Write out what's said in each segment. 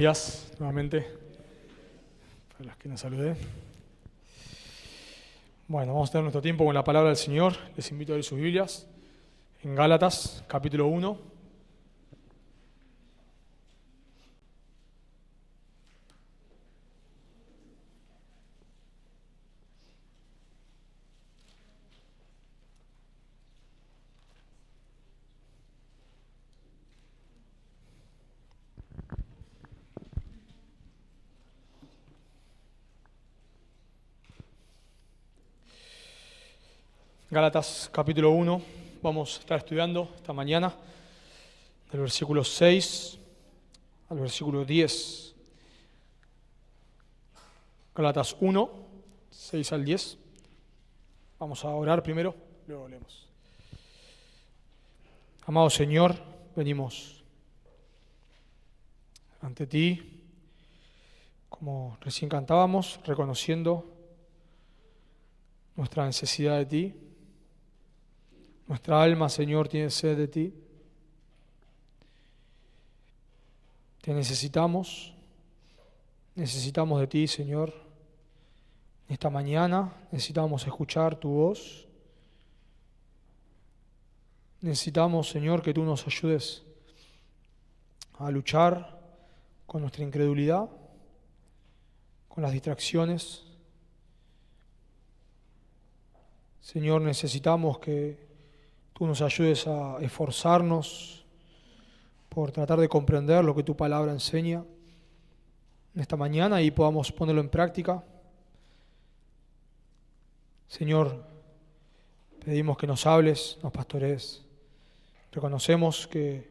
Días nuevamente, para los que nos saludé. Bueno, vamos a tener nuestro tiempo con la palabra del Señor. Les invito a leer sus Biblias en Gálatas, capítulo 1. Gálatas, capítulo 1. Vamos a estar estudiando esta mañana del versículo 6 al versículo 10. Gálatas 1, 6 al 10. Vamos a orar primero, luego leemos. Amado Señor, venimos ante ti, como recién cantábamos, reconociendo nuestra necesidad de ti. Nuestra alma, Señor, tiene sed de ti. Te necesitamos de ti, Señor. Esta mañana necesitamos escuchar tu voz. Necesitamos, Señor, que tú nos ayudes a luchar con nuestra incredulidad, con las distracciones. Señor, necesitamos que tú nos ayudes a esforzarnos por tratar de comprender lo que tu palabra enseña en esta mañana y podamos ponerlo en práctica. Señor, pedimos que nos hables, nos pastorees. Reconocemos que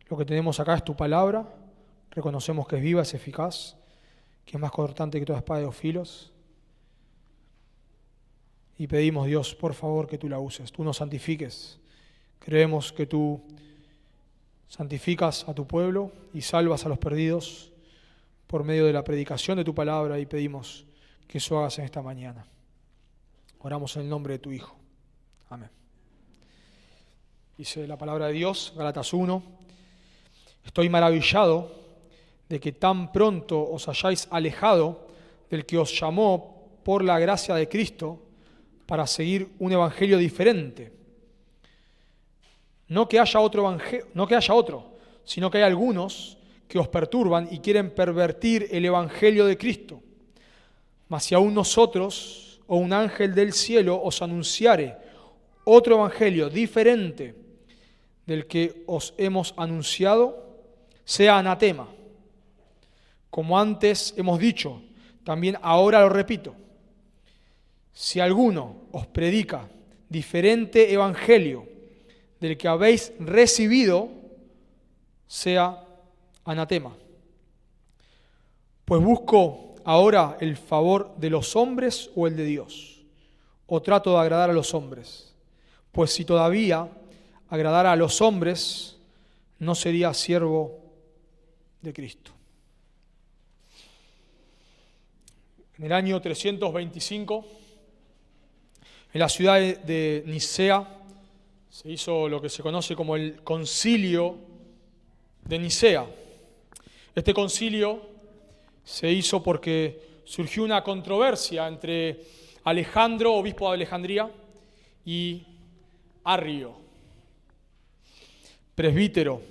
lo que tenemos acá es tu palabra. Reconocemos que es viva, es eficaz, que es más cortante que toda espada de dos filos. Y pedimos, Dios, por favor, que tú la uses, tú nos santifiques. Creemos que tú santificas a tu pueblo y salvas a los perdidos por medio de la predicación de tu palabra y pedimos que eso hagas en esta mañana. Oramos en el nombre de tu Hijo. Amén. Dice la palabra de Dios, Gálatas 1. Estoy maravillado de que tan pronto os hayáis alejado del que os llamó por la gracia de Cristo para seguir un evangelio diferente. No que haya otro, sino que hay algunos que os perturban y quieren pervertir el evangelio de Cristo. Mas si aún nosotros o un ángel del cielo os anunciare otro evangelio diferente del que os hemos anunciado, sea anatema. Como antes hemos dicho, también ahora lo repito. Si alguno os predica diferente evangelio del que habéis recibido, sea anatema. Pues busco ahora el favor de los hombres o el de Dios, o trato de agradar a los hombres. Pues si todavía agradara a los hombres, no sería siervo de Cristo. En el año 325, en la ciudad de Nicea, se hizo lo que se conoce como el Concilio de Nicea. Este concilio se hizo porque surgió una controversia entre Alejandro, obispo de Alejandría, y Arrio, presbítero,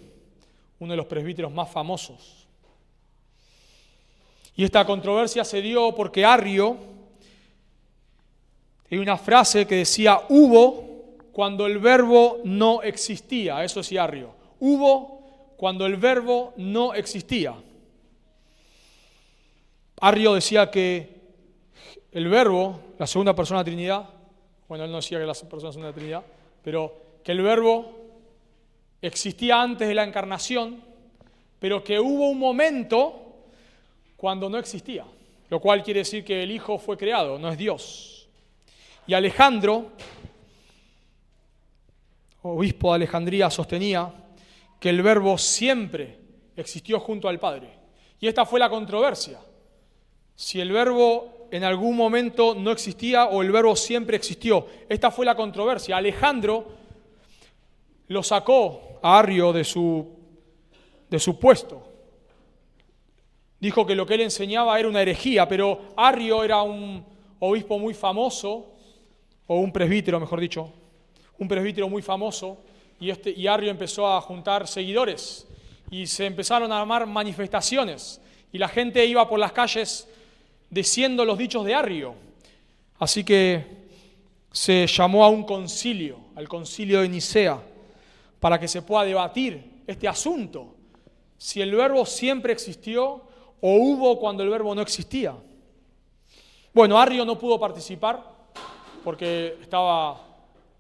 uno de los presbíteros más famosos. Y esta controversia se dio porque Arrio hay una frase que decía hubo cuando el verbo no existía. Eso decía Arrio. Hubo cuando el verbo no existía. Arrio decía que el verbo, la segunda persona de la Trinidad, bueno, él no decía que la persona segunda de la Trinidad, pero que el verbo existía antes de la encarnación, pero que hubo un momento cuando no existía, lo cual quiere decir que el Hijo fue creado, no es Dios. Y Alejandro, obispo de Alejandría, sostenía que el verbo siempre existió junto al Padre. Y esta fue la controversia. Si el verbo en algún momento no existía o el verbo siempre existió. Esta fue la controversia. Alejandro lo sacó a Arrio de su puesto. dijo que lo que él enseñaba era una herejía, pero Arrio era un obispo muy famoso, o un presbítero, mejor dicho, un presbítero muy famoso, y Arrio empezó a juntar seguidores, y se empezaron a armar manifestaciones, y la gente iba por las calles diciendo los dichos de Arrio. Así que se llamó a un concilio, al concilio de Nicea, para que se pueda debatir este asunto, si el verbo siempre existió o hubo cuando el verbo no existía. Bueno, Arrio no pudo participar porque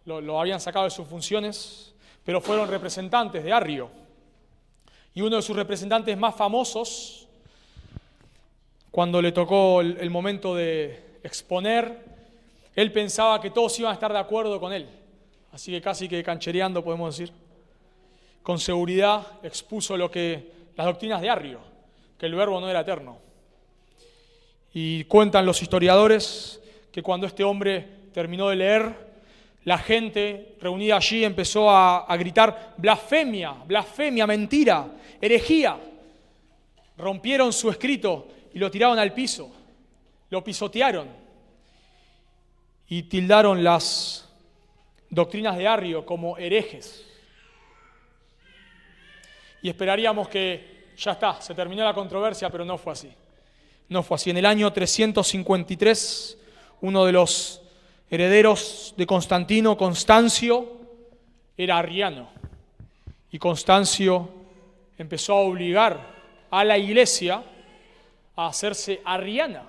lo habían sacado de sus funciones, pero fueron representantes de Arrio. Y uno de sus representantes más famosos, cuando le tocó el momento de exponer, él pensaba que todos iban a estar de acuerdo con él. Así que casi que canchereando, podemos decir, con seguridad expuso las doctrinas de Arrio, que el verbo no era eterno. Y cuentan los historiadores que cuando este hombre terminó de leer, la gente reunida allí empezó a gritar blasfemia, blasfemia, mentira, herejía. Rompieron su escrito y lo tiraron al piso, lo pisotearon y tildaron las doctrinas de Arrio como herejes. Y esperaríamos que ya está, se terminó la controversia, pero no fue así. No fue así. En el año 353, uno de los herederos de Constantino, Constancio, era arriano. Y Constancio empezó a obligar a la iglesia a hacerse arriana.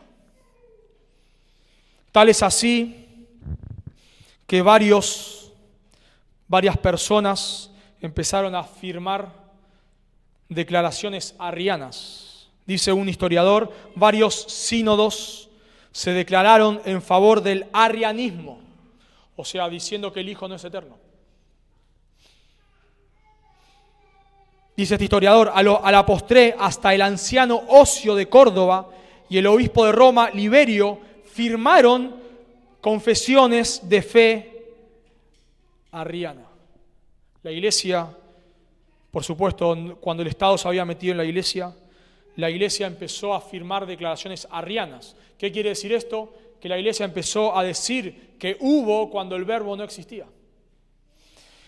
Tal es así que varias personas empezaron a firmar declaraciones arrianas. Dice un historiador, varios sínodos se declararon en favor del arrianismo, o sea, diciendo que el Hijo no es eterno. Dice este historiador, a la postre, hasta el anciano Ocio de Córdoba y el obispo de Roma, Liberio, firmaron confesiones de fe arriana. La iglesia, por supuesto, cuando el Estado se había metido en la iglesia empezó a firmar declaraciones arrianas. ¿Qué quiere decir esto? Que la iglesia empezó a decir que hubo cuando el verbo no existía.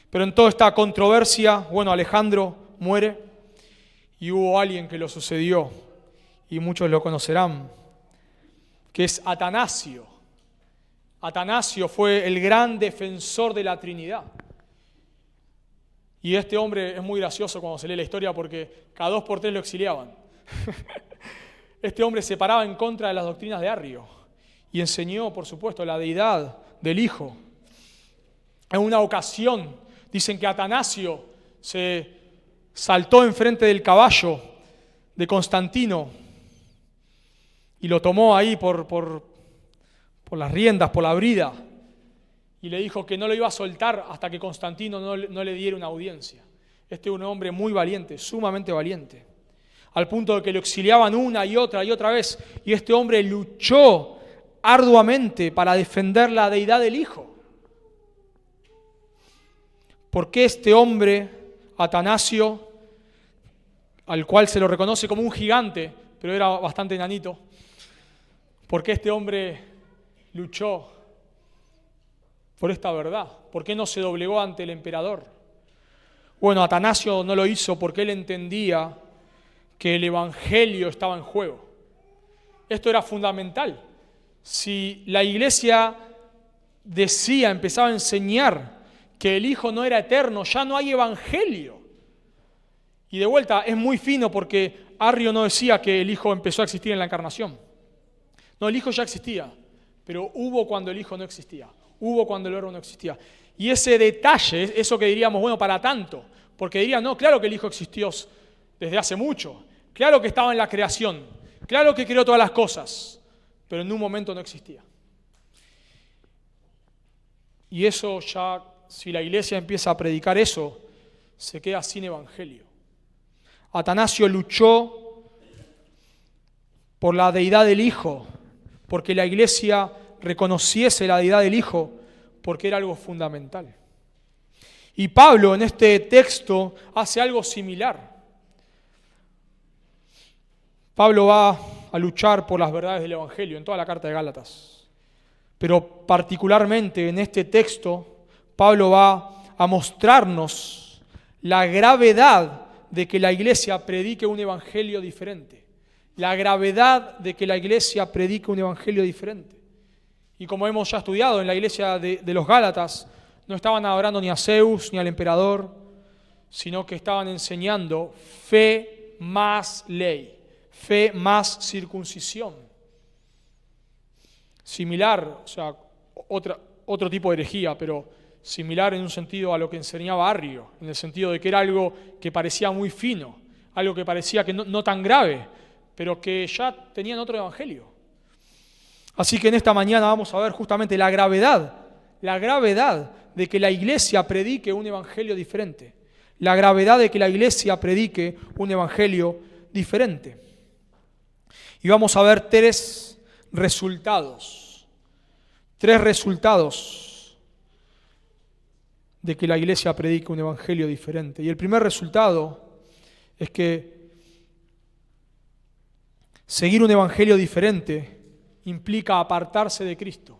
Pero en toda esta controversia, bueno, Alejandro muere y hubo alguien que lo sucedió, y muchos lo conocerán, que es Atanasio. Atanasio fue el gran defensor de la Trinidad. Y este hombre es muy gracioso cuando se lee la historia porque cada 2 por 3 lo exiliaban. Este hombre se paraba en contra de las doctrinas de Arrio y enseñó, por supuesto, la deidad del Hijo. En una ocasión, dicen que Atanasio se saltó enfrente del caballo de Constantino y lo tomó ahí por las riendas, por la brida, y le dijo que no lo iba a soltar hasta que Constantino no le diera una audiencia. Este es un hombre muy valiente, sumamente valiente, al punto de que lo exiliaban una y otra vez, y este hombre luchó arduamente para defender la deidad del Hijo. ¿Por qué este hombre, Atanasio, al cual se lo reconoce como un gigante, pero era bastante enanito, por qué este hombre luchó por esta verdad? ¿Por qué no se doblegó ante el emperador? Bueno, Atanasio no lo hizo porque él entendía que el evangelio estaba en juego. Esto era fundamental. Si la iglesia empezaba a enseñar que el Hijo no era eterno, ya no hay evangelio. Y de vuelta, es muy fino porque Arrio no decía que el Hijo empezó a existir en la encarnación. No, el Hijo ya existía, pero hubo cuando el Hijo no existía. Hubo cuando el Verbo no existía. Y ese detalle, eso que diríamos, bueno, para tanto, porque dirían, no, claro que el Hijo existió desde hace mucho, claro que estaba en la creación, claro que creó todas las cosas, pero en un momento no existía. Y eso ya, si la iglesia empieza a predicar eso, se queda sin evangelio. Atanasio luchó por la deidad del Hijo, porque la iglesia reconociese la deidad del Hijo, porque era algo fundamental. Y Pablo en este texto hace algo similar. Pablo va a luchar por las verdades del Evangelio en toda la carta de Gálatas. Pero particularmente en este texto, Pablo va a mostrarnos la gravedad de que la iglesia predique un evangelio diferente. La gravedad de que la iglesia predique un evangelio diferente. Y como hemos ya estudiado en la iglesia de los Gálatas, no estaban adorando ni a Zeus ni al emperador, sino que estaban enseñando fe más ley, fe más circuncisión. Similar, o sea, otro tipo de herejía, pero similar en un sentido a lo que enseñaba Arrio, en el sentido de que era algo que parecía muy fino, algo que parecía que no tan grave, pero que ya tenían otro evangelio. Así que en esta mañana vamos a ver justamente la gravedad de que la iglesia predique un evangelio diferente. La gravedad de que la iglesia predique un evangelio diferente. Y vamos a ver tres resultados de que la iglesia predique un evangelio diferente. Y el primer resultado es que seguir un evangelio diferente implica apartarse de Cristo.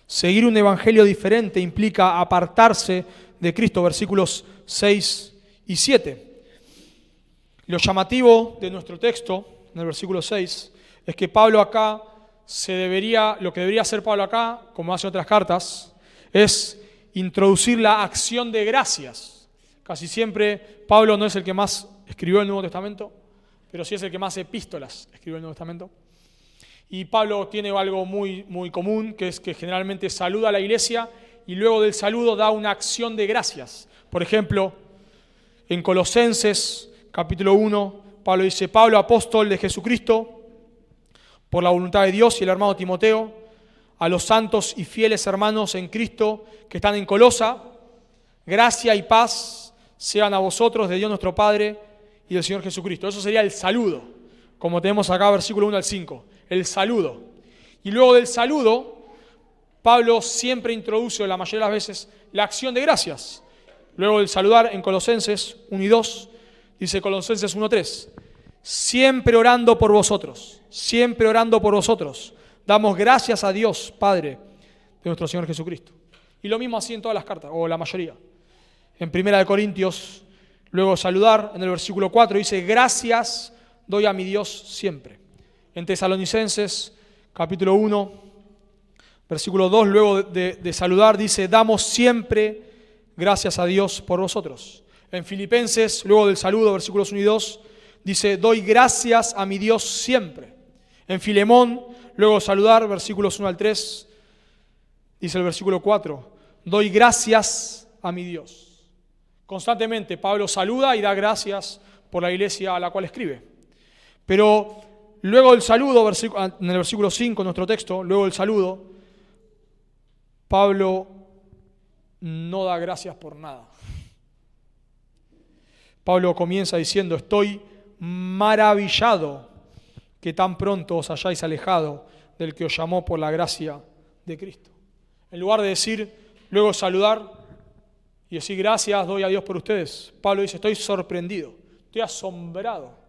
Seguir un evangelio diferente implica apartarse de Cristo, versículos 6 y 7. Lo llamativo de nuestro texto, en el versículo 6, es que Pablo acá lo que debería hacer Pablo acá, como hace otras cartas, es introducir la acción de gracias. Casi siempre Pablo no es el que más escribió el Nuevo Testamento, pero sí es el que más epístolas escribió el Nuevo Testamento. Y Pablo tiene algo muy, muy común, que es que generalmente saluda a la iglesia y luego del saludo da una acción de gracias. Por ejemplo, en Colosenses, capítulo 1, Pablo dice: Pablo, apóstol de Jesucristo, por la voluntad de Dios, y el hermano Timoteo, a los santos y fieles hermanos en Cristo que están en Colosa, gracia y paz sean a vosotros de Dios nuestro Padre y del Señor Jesucristo. Eso sería el saludo, como tenemos acá, versículo 1 al 5. El saludo. Y luego del saludo, Pablo siempre introduce, la mayoría de las veces, la acción de gracias. Luego del saludar en Colosenses 1 y 2, dice Colosenses 1:3, siempre orando por vosotros, damos gracias a Dios, Padre de nuestro Señor Jesucristo. Y lo mismo así en todas las cartas, o la mayoría. En 1 Corintios, luego de saludar, en el versículo 4, dice: gracias doy a mi Dios siempre. En Tesalonicenses, capítulo 1, versículo 2, luego de saludar, dice: damos siempre gracias a Dios por vosotros. En Filipenses, luego del saludo, versículos 1 y 2, dice: doy gracias a mi Dios siempre. En Filemón, luego de saludar, versículos 1 al 3, dice el versículo 4, doy gracias a mi Dios. Constantemente Pablo saluda y da gracias por la iglesia a la cual escribe. Pero luego del saludo, en el versículo 5, nuestro texto, luego del saludo, Pablo no da gracias por nada. Pablo comienza diciendo: estoy maravillado que tan pronto os hayáis alejado del que os llamó por la gracia de Cristo. En lugar de decir, luego saludar y decir gracias, doy a Dios por ustedes, Pablo dice: estoy sorprendido, estoy asombrado.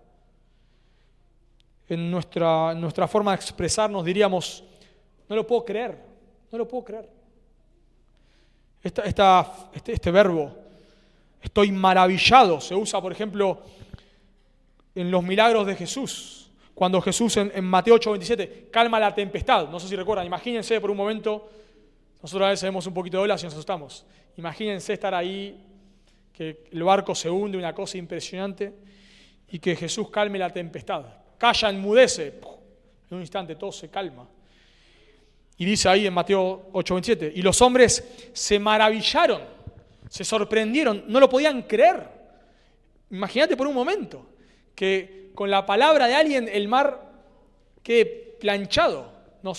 En nuestra forma de expresarnos diríamos: no lo puedo creer. Este verbo, estoy maravillado, se usa, por ejemplo, en los milagros de Jesús. Cuando Jesús en Mateo 8:27 calma la tempestad. No sé si recuerdan, imagínense por un momento, nosotros a veces vemos un poquito de olas y nos asustamos. Imagínense estar ahí, que el barco se hunde, una cosa impresionante, y que Jesús calme la tempestad. Calla, enmudece, en un instante todo se calma. Y dice ahí en Mateo 8:27, y los hombres se maravillaron, se sorprendieron, no lo podían creer. Imagínate por un momento que con la palabra de alguien el mar quede planchado. No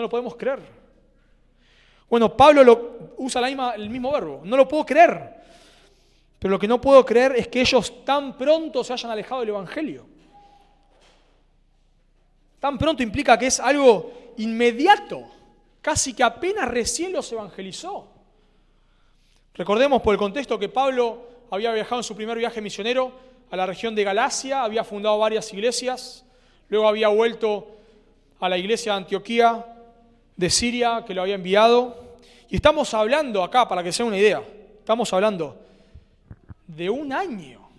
lo podemos creer. Bueno, Pablo usa el mismo verbo, no lo puedo creer. Pero lo que no puedo creer es que ellos tan pronto se hayan alejado del Evangelio. Tan pronto implica que es algo inmediato, casi que apenas recién los evangelizó. Recordemos por el contexto que Pablo había viajado en su primer viaje misionero a la región de Galacia, había fundado varias iglesias, luego había vuelto a la iglesia de Antioquía de Siria, que lo había enviado. Y estamos hablando acá, para que sea una idea, estamos hablando de un año,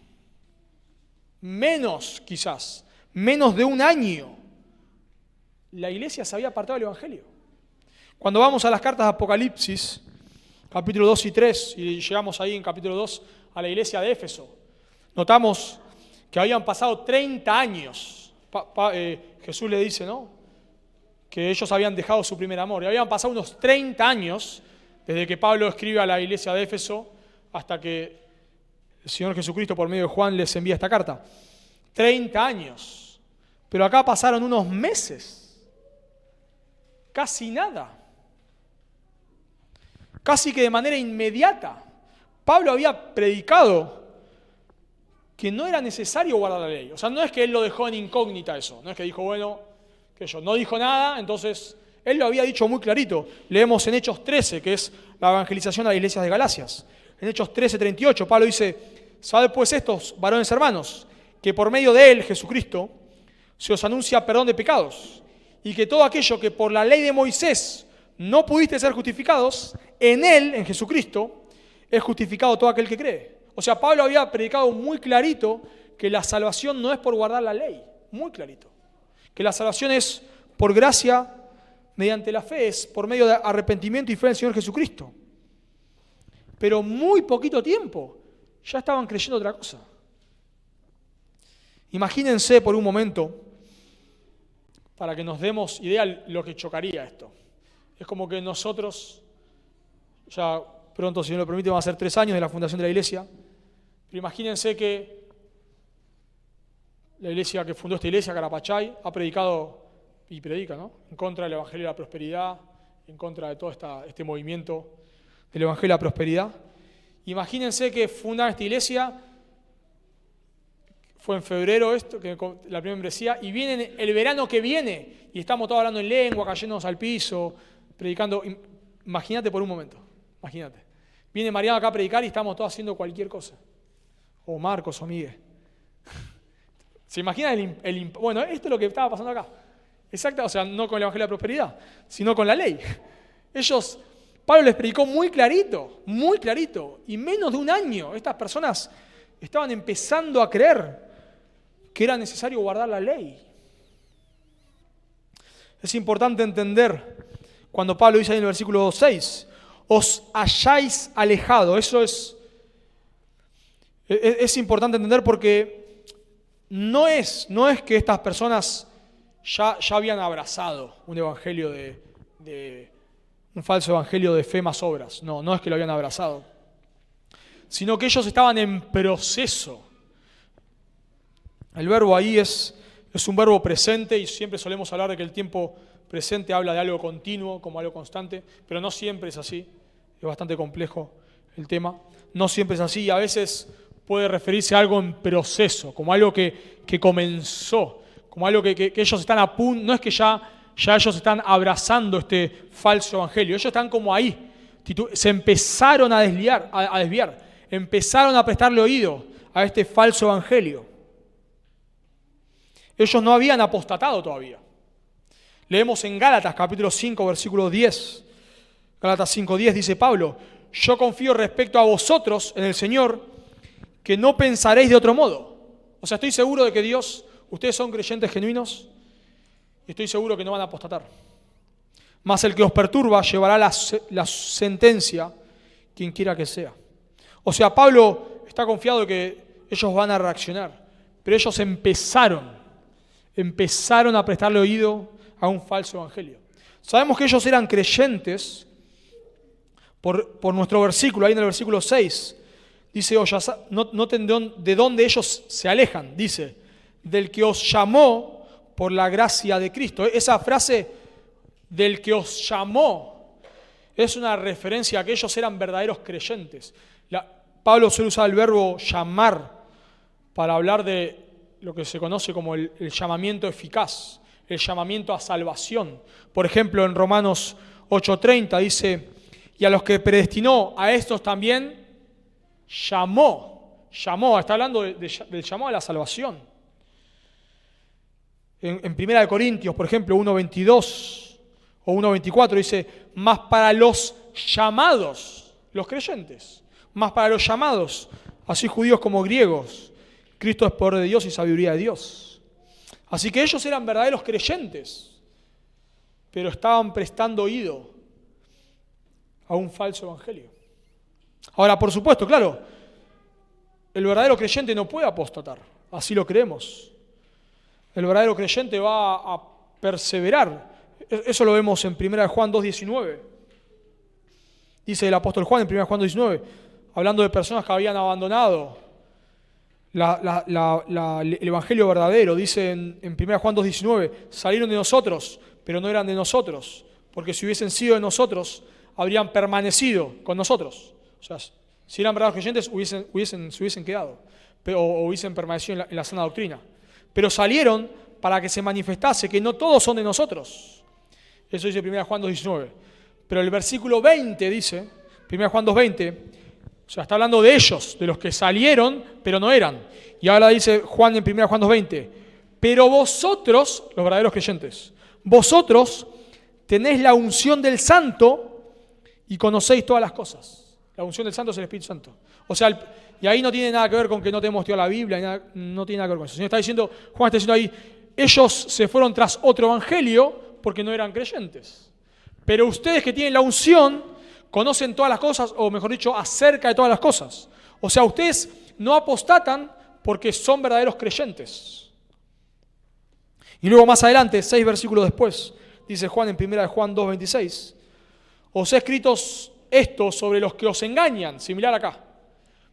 menos quizás, menos de un año, la iglesia se había apartado del Evangelio. Cuando vamos a las cartas de Apocalipsis, capítulo 2 y 3, y llegamos ahí en capítulo 2 a la iglesia de Éfeso, notamos que habían pasado 30 años. Jesús le dice, ¿no?, que ellos habían dejado su primer amor. Y habían pasado unos 30 años desde que Pablo escribe a la iglesia de Éfeso hasta que el Señor Jesucristo, por medio de Juan, les envía esta carta. 30 años. Pero acá pasaron unos meses. Casi nada. Casi que de manera inmediata. Pablo había predicado que no era necesario guardar la ley. O sea, no es que él lo dejó en incógnita eso. No es que dijo, bueno, que yo no dijo nada, entonces él lo había dicho muy clarito. Leemos en Hechos 13, que es la evangelización a las iglesias de Galacias. En Hechos 13:38, Pablo dice, sabed pues estos, varones hermanos, que por medio de él, Jesucristo, se os anuncia perdón de pecados, y que todo aquello que por la ley de Moisés no pudiste ser justificados, en él, en Jesucristo, es justificado todo aquel que cree. O sea, Pablo había predicado muy clarito que la salvación no es por guardar la ley, muy clarito. Que la salvación es por gracia, mediante la fe, es por medio de arrepentimiento y fe en el Señor Jesucristo. Pero muy poquito tiempo ya estaban creyendo otra cosa. Imagínense por un momento, para que nos demos idea lo que chocaría esto. Es como que nosotros, ya pronto, si Dios lo permite, van a ser 3 años de la fundación de la iglesia, pero imagínense que la iglesia que fundó esta iglesia, Carapachay, ha predicado y predica, ¿no?, en contra del Evangelio de la Prosperidad, en contra de todo este movimiento del Evangelio de la Prosperidad. Imagínense que fundan esta iglesia, fue en febrero esto, que la primera membresía, y vienen el verano que viene, y estamos todos hablando en lengua, cayéndonos al piso, predicando. Imagínate por un momento, imagínate. Viene Mariano acá a predicar y estamos todos haciendo cualquier cosa. O Marcos o Miguel. ¿Se imaginan bueno, esto es lo que estaba pasando acá. Exacto, o sea, no con el Evangelio de la Prosperidad, sino con la ley. Pablo les predicó muy clarito, y menos de un año estas personas estaban empezando a creer que era necesario guardar la ley. Es importante entender, cuando Pablo dice ahí en el versículo 6, os hayáis alejado, eso es importante entender porque no es que estas personas ya habían abrazado un evangelio un falso evangelio de fe más obras. No es que lo habían abrazado, sino que ellos estaban en proceso. El verbo ahí es un verbo presente y siempre solemos hablar de que el tiempo presente habla de algo continuo, como algo constante, pero no siempre es así. Es bastante complejo el tema. No siempre es así y a veces puede referirse a algo en proceso, como algo que comenzó, como algo que ellos están a punto. No es que ya ellos están abrazando este falso evangelio, ellos están como ahí, se empezaron a desviar, empezaron a prestarle oído a este falso evangelio. Ellos no habían apostatado todavía. Leemos en Gálatas capítulo 5, versículo 10. Gálatas 5:10 dice Pablo, yo confío respecto a vosotros en el Señor, que no pensaréis de otro modo. O sea, estoy seguro de que ustedes son creyentes genuinos y estoy seguro que no van a apostatar. Mas el que os perturba llevará la sentencia, quien quiera que sea. O sea, Pablo está confiado de que ellos van a reaccionar, pero ellos empezaron a prestarle oído a un falso evangelio. Sabemos que ellos eran creyentes por nuestro versículo, ahí en el versículo 6. Dice, noten de dónde ellos se alejan. Dice, del que os llamó por la gracia de Cristo. Esa frase, del que os llamó, es una referencia a que ellos eran verdaderos creyentes. Pablo suele usar el verbo llamar para hablar de lo que se conoce como el llamamiento eficaz, el llamamiento a salvación. Por ejemplo, en Romanos 8:30 dice, y a los que predestinó, a estos también llamó. llamó, está hablando del llamado a la salvación. En 1 Corintios, por ejemplo, 1:22 o 1:24 dice, más para los llamados, los creyentes, más para los llamados, así judíos como griegos, Cristo es poder de Dios y sabiduría de Dios. Así que ellos eran verdaderos creyentes, pero estaban prestando oído a un falso evangelio. Ahora, por supuesto, claro, el verdadero creyente no puede apostatar, así lo creemos. El verdadero creyente va a perseverar. Eso lo vemos en 1 Juan 2:19. Dice el apóstol Juan en 1 Juan 2:19, hablando de personas que habían abandonado el evangelio verdadero. Dice en 1 Juan 2:19, salieron de nosotros, pero no eran de nosotros, porque si hubiesen sido de nosotros, habrían permanecido con nosotros. O sea, si eran verdaderos creyentes, se hubiesen quedado, o hubiesen permanecido en la sana doctrina. Pero salieron para que se manifestase que no todos son de nosotros. Eso dice 1 Juan 2:19. Pero el versículo 20 dice, 1 Juan 2:20, o sea, está hablando de ellos, de los que salieron, pero no eran. Y ahora dice Juan en 1 Juan 2:20, pero vosotros, los verdaderos creyentes, vosotros tenéis la unción del Santo y conocéis todas las cosas. La unción del Santo es el Espíritu Santo. O sea, y ahí no tiene nada que ver con que no te hemos estudiado la Biblia, no tiene nada que ver con eso. El Señor está diciendo, Juan está diciendo ahí, ellos se fueron tras otro evangelio porque no eran creyentes. Pero ustedes que tienen la unción, conocen todas las cosas, o mejor dicho, acerca de todas las cosas. O sea, ustedes no apostatan porque son verdaderos creyentes. Y luego más adelante, 6 versículos después, dice Juan en 1 Juan 2:26, os he escrito esto sobre los que os engañan, similar acá.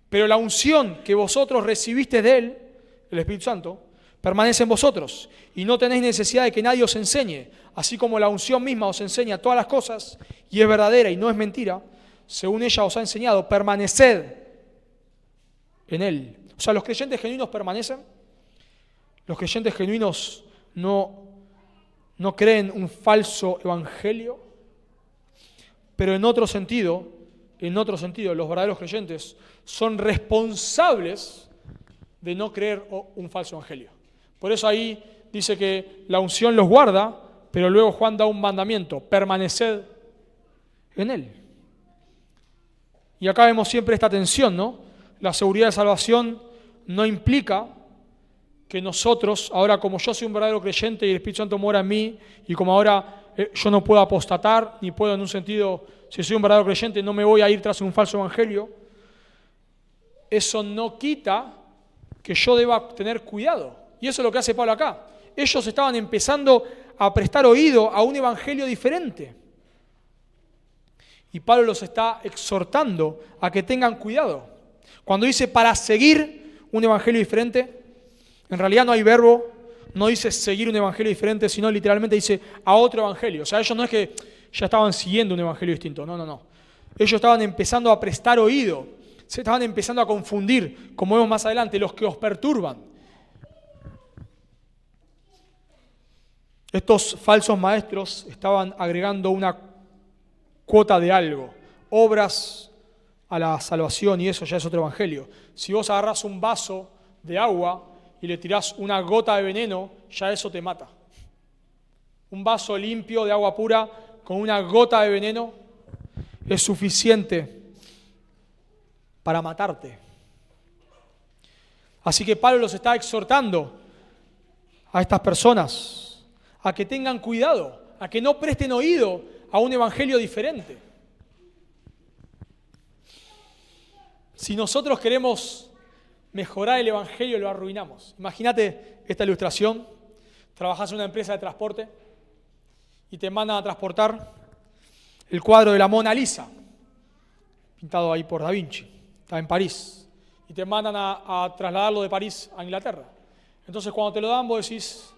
Pero la unción que vosotros recibisteis de Él, el Espíritu Santo, permanece en vosotros y no tenéis necesidad de que nadie os enseñe, así como la unción misma os enseña todas las cosas y es verdadera y no es mentira, según ella os ha enseñado, permaneced en Él. O sea, los creyentes genuinos permanecen, los creyentes genuinos no creen un falso evangelio, pero en otro sentido, los verdaderos creyentes son responsables de no creer un falso evangelio. Por eso ahí dice que la unción los guarda, pero luego Juan da un mandamiento, permaneced en Él. Y acá vemos siempre esta tensión, ¿no? La seguridad de salvación no implica que nosotros, ahora como yo soy un verdadero creyente y el Espíritu Santo mora en mí, y como ahora yo no puedo apostatar, ni puedo en un sentido, si soy un verdadero creyente, no me voy a ir tras un falso evangelio, eso no quita que yo deba tener cuidado. Y eso es lo que hace Pablo acá. Ellos estaban empezando a prestar oído a un evangelio diferente. Y Pablo los está exhortando a que tengan cuidado. Cuando dice para seguir un evangelio diferente, en realidad no hay verbo, no dice seguir un evangelio diferente, sino literalmente dice a otro evangelio. O sea, ellos no es que ya estaban siguiendo un evangelio distinto, no. Ellos estaban empezando a prestar oído, se estaban empezando a confundir, como vemos más adelante, los que os perturban. Estos falsos maestros estaban agregando una cuota de algo, obras a la salvación, y eso ya es otro evangelio. Si vos agarrás un vaso de agua y le tirás una gota de veneno, ya eso te mata. Un vaso limpio de agua pura con una gota de veneno es suficiente para matarte. Así que Pablo los está exhortando a estas personas a que tengan cuidado, a que no presten oído a un evangelio diferente. Si nosotros queremos mejorar el evangelio, lo arruinamos. Imagínate esta ilustración: trabajás en una empresa de transporte y te mandan a transportar el cuadro de la Mona Lisa, pintado ahí por Da Vinci, está en París, y te mandan a trasladarlo de París a Inglaterra. Entonces cuando te lo dan vos decís,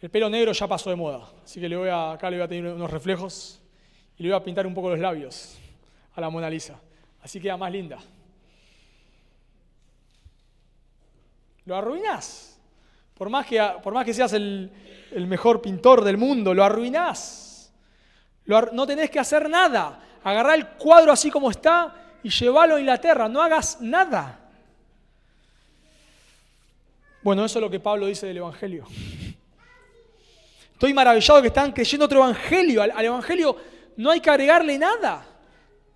el pelo negro ya pasó de moda, así que acá le voy a tener unos reflejos y le voy a pintar un poco los labios a la Mona Lisa, así queda más linda. Lo arruinás. Por más que seas el mejor pintor del mundo, lo arruinás. No tenés que hacer nada. Agarrá el cuadro así como está y llévalo a Inglaterra, no hagas nada. Bueno, eso es lo que Pablo dice del Evangelio. Estoy maravillado que están creyendo otro Evangelio. Al Evangelio no hay que agregarle nada.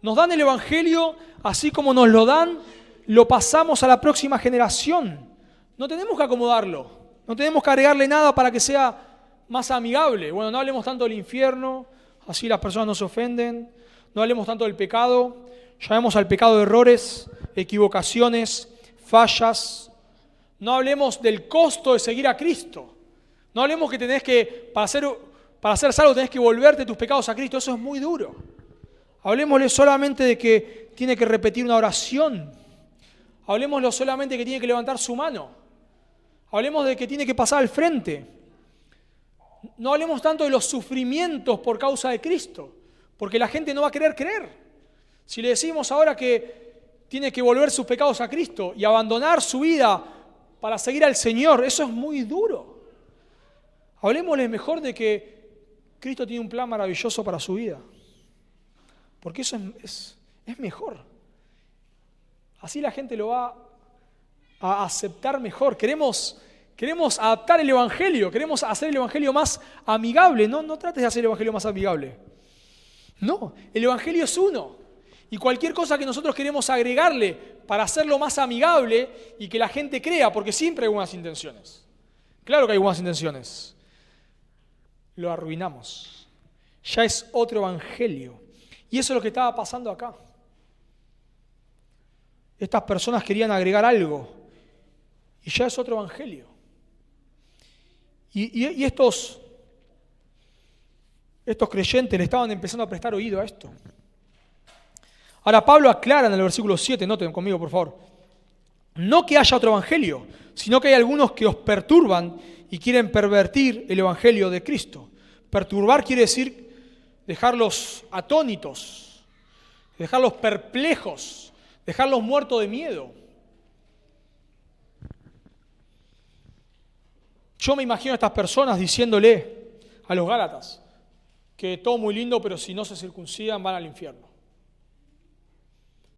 Nos dan el Evangelio así como nos lo dan, lo pasamos a la próxima generación. No tenemos que acomodarlo, no tenemos que agregarle nada para que sea más amigable. Bueno, no hablemos tanto del infierno, así las personas no se ofenden. No hablemos tanto del pecado, llamemos al pecado de errores, equivocaciones, fallas. No hablemos del costo de seguir a Cristo. No hablemos que tenés que, para ser salvo, tenés que volverte tus pecados a Cristo. Eso es muy duro. Hablemosle solamente de que tiene que repetir una oración. Hablemosle solamente de que tiene que levantar su mano. Hablemos de que tiene que pasar al frente. No hablemos tanto de los sufrimientos por causa de Cristo, porque la gente no va a querer creer. Si le decimos ahora que tiene que volver sus pecados a Cristo y abandonar su vida para seguir al Señor, eso es muy duro. Hablemosle mejor de que Cristo tiene un plan maravilloso para su vida, porque eso es mejor. Así la gente lo va a aceptar mejor. Queremos adaptar el Evangelio, queremos hacer el Evangelio más amigable. No trates de hacer el Evangelio más amigable. No, el Evangelio es uno. Y cualquier cosa que nosotros queremos agregarle para hacerlo más amigable y que la gente crea, porque siempre hay buenas intenciones. Claro que hay buenas intenciones. Lo arruinamos. Ya es otro Evangelio. Y eso es lo que estaba pasando acá. Estas personas querían agregar algo. Y ya es otro Evangelio. Y estos creyentes le estaban empezando a prestar oído a esto. Ahora Pablo aclara en el versículo 7, noten conmigo por favor, no que haya otro evangelio, sino que hay algunos que os perturban y quieren pervertir el evangelio de Cristo. Perturbar quiere decir dejarlos atónitos, dejarlos perplejos, dejarlos muertos de miedo. Yo me imagino a estas personas diciéndole a los Gálatas que todo muy lindo, pero si no se circuncidan van al infierno.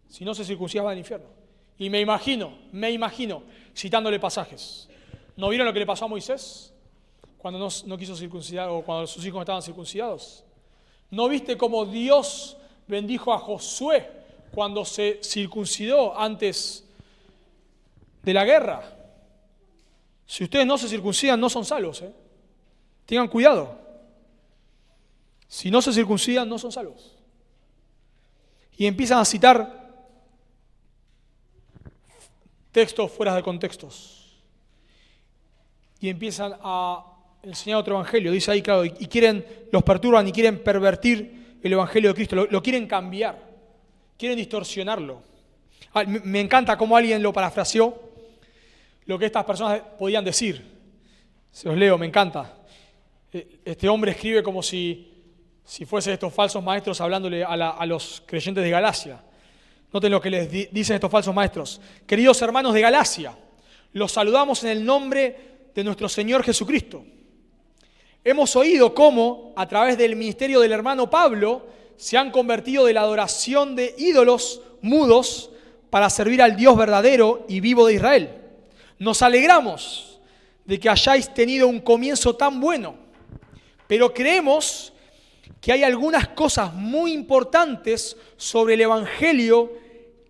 Si no se circuncidan van al infierno. Y me imagino citándole pasajes. ¿No vieron lo que le pasó a Moisés cuando no quiso circuncidar o cuando sus hijos no estaban circuncidados? ¿No viste cómo Dios bendijo a Josué cuando se circuncidó antes de la guerra? Si ustedes no se circuncidan, no son salvos. Tengan cuidado. Si no se circuncidan, no son salvos. Y empiezan a citar textos fuera de contextos. Y empiezan a enseñar otro evangelio. Dice ahí, claro, y los perturban y quieren pervertir el evangelio de Cristo. Lo quieren cambiar. Quieren distorsionarlo. Me encanta cómo alguien lo parafraseó. Lo que estas personas podían decir. Se los leo, me encanta. Este hombre escribe como si fuesen estos falsos maestros hablándole a los creyentes de Galacia. Noten lo que les dicen estos falsos maestros. Queridos hermanos de Galacia, los saludamos en el nombre de nuestro Señor Jesucristo. Hemos oído cómo, a través del ministerio del hermano Pablo, se han convertido de la adoración de ídolos mudos para servir al Dios verdadero y vivo de Israel. Nos alegramos de que hayáis tenido un comienzo tan bueno, pero creemos que hay algunas cosas muy importantes sobre el Evangelio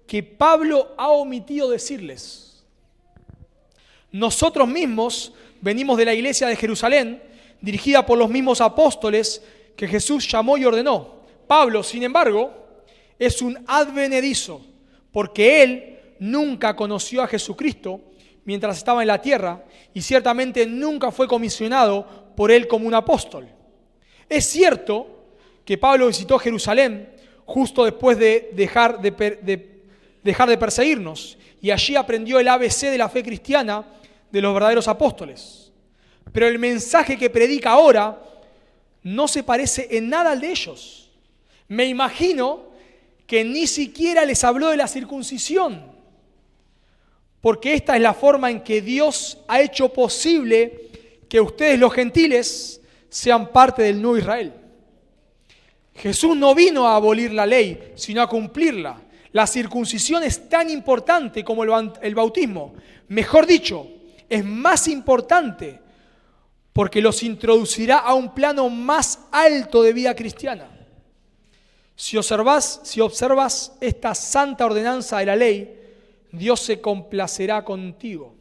que Pablo ha omitido decirles. Nosotros mismos venimos de la iglesia de Jerusalén, dirigida por los mismos apóstoles que Jesús llamó y ordenó. Pablo, sin embargo, es un advenedizo, porque él nunca conoció a Jesucristo mientras estaba en la tierra y ciertamente nunca fue comisionado por él como un apóstol. Es cierto que Pablo visitó Jerusalén justo después de dejar de perseguirnos y allí aprendió el ABC de la fe cristiana de los verdaderos apóstoles. Pero el mensaje que predica ahora no se parece en nada al de ellos. Me imagino que ni siquiera les habló de la circuncisión, porque esta es la forma en que Dios ha hecho posible que ustedes los gentiles sean parte del nuevo Israel. Jesús no vino a abolir la ley, sino a cumplirla. La circuncisión es tan importante como el bautismo. Mejor dicho, es más importante porque los introducirá a un plano más alto de vida cristiana. Si observas esta santa ordenanza de la ley, Dios se complacerá contigo.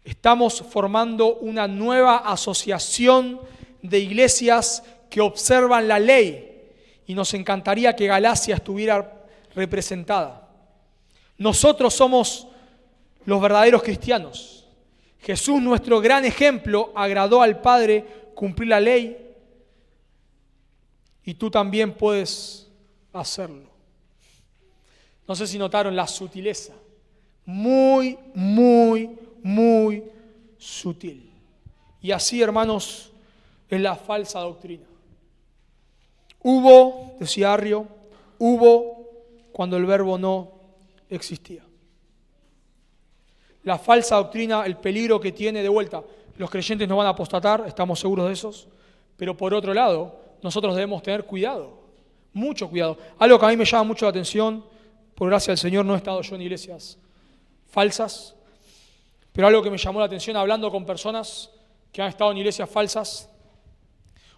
Estamos formando una nueva asociación de iglesias que observan la ley y nos encantaría que Galacia estuviera representada. Nosotros somos los verdaderos cristianos. Jesús, nuestro gran ejemplo, agradó al Padre cumplir la ley y tú también puedes hacerlo. No sé si notaron la sutileza. Muy, muy, muy sutil. Y así, hermanos, es la falsa doctrina. Hubo, decía Arrio, hubo cuando el verbo no existía. La falsa doctrina, el peligro que tiene, de vuelta, los creyentes no van a apostatar, estamos seguros de eso, pero por otro lado, nosotros debemos tener cuidado, mucho cuidado. Algo que a mí me llama mucho la atención, por gracia del Señor no he estado yo en iglesias falsas, pero algo que me llamó la atención hablando con personas que han estado en iglesias falsas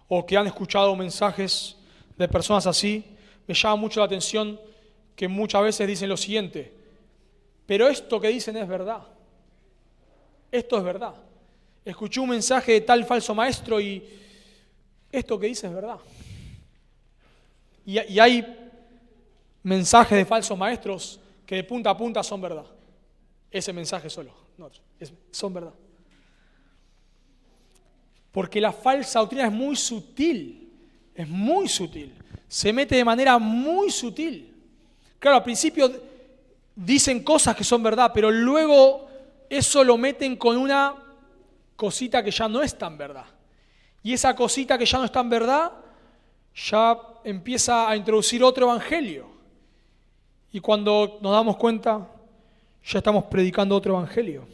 o que han escuchado mensajes de personas así, me llama mucho la atención que muchas veces dicen lo siguiente: pero esto que dicen es verdad. Esto es verdad. Escuché un mensaje de tal falso maestro y esto que dice es verdad. Y hay mensajes de falsos maestros que de punta a punta son verdad. Ese mensaje solo, no otro, son verdad. Porque la falsa doctrina es muy sutil, se mete de manera muy sutil. Claro, al principio dicen cosas que son verdad, pero luego eso lo meten con una cosita que ya no es tan verdad. Y esa cosita que ya no es tan verdad, ya empieza a introducir otro evangelio. Y cuando nos damos cuenta, ya estamos predicando otro evangelio.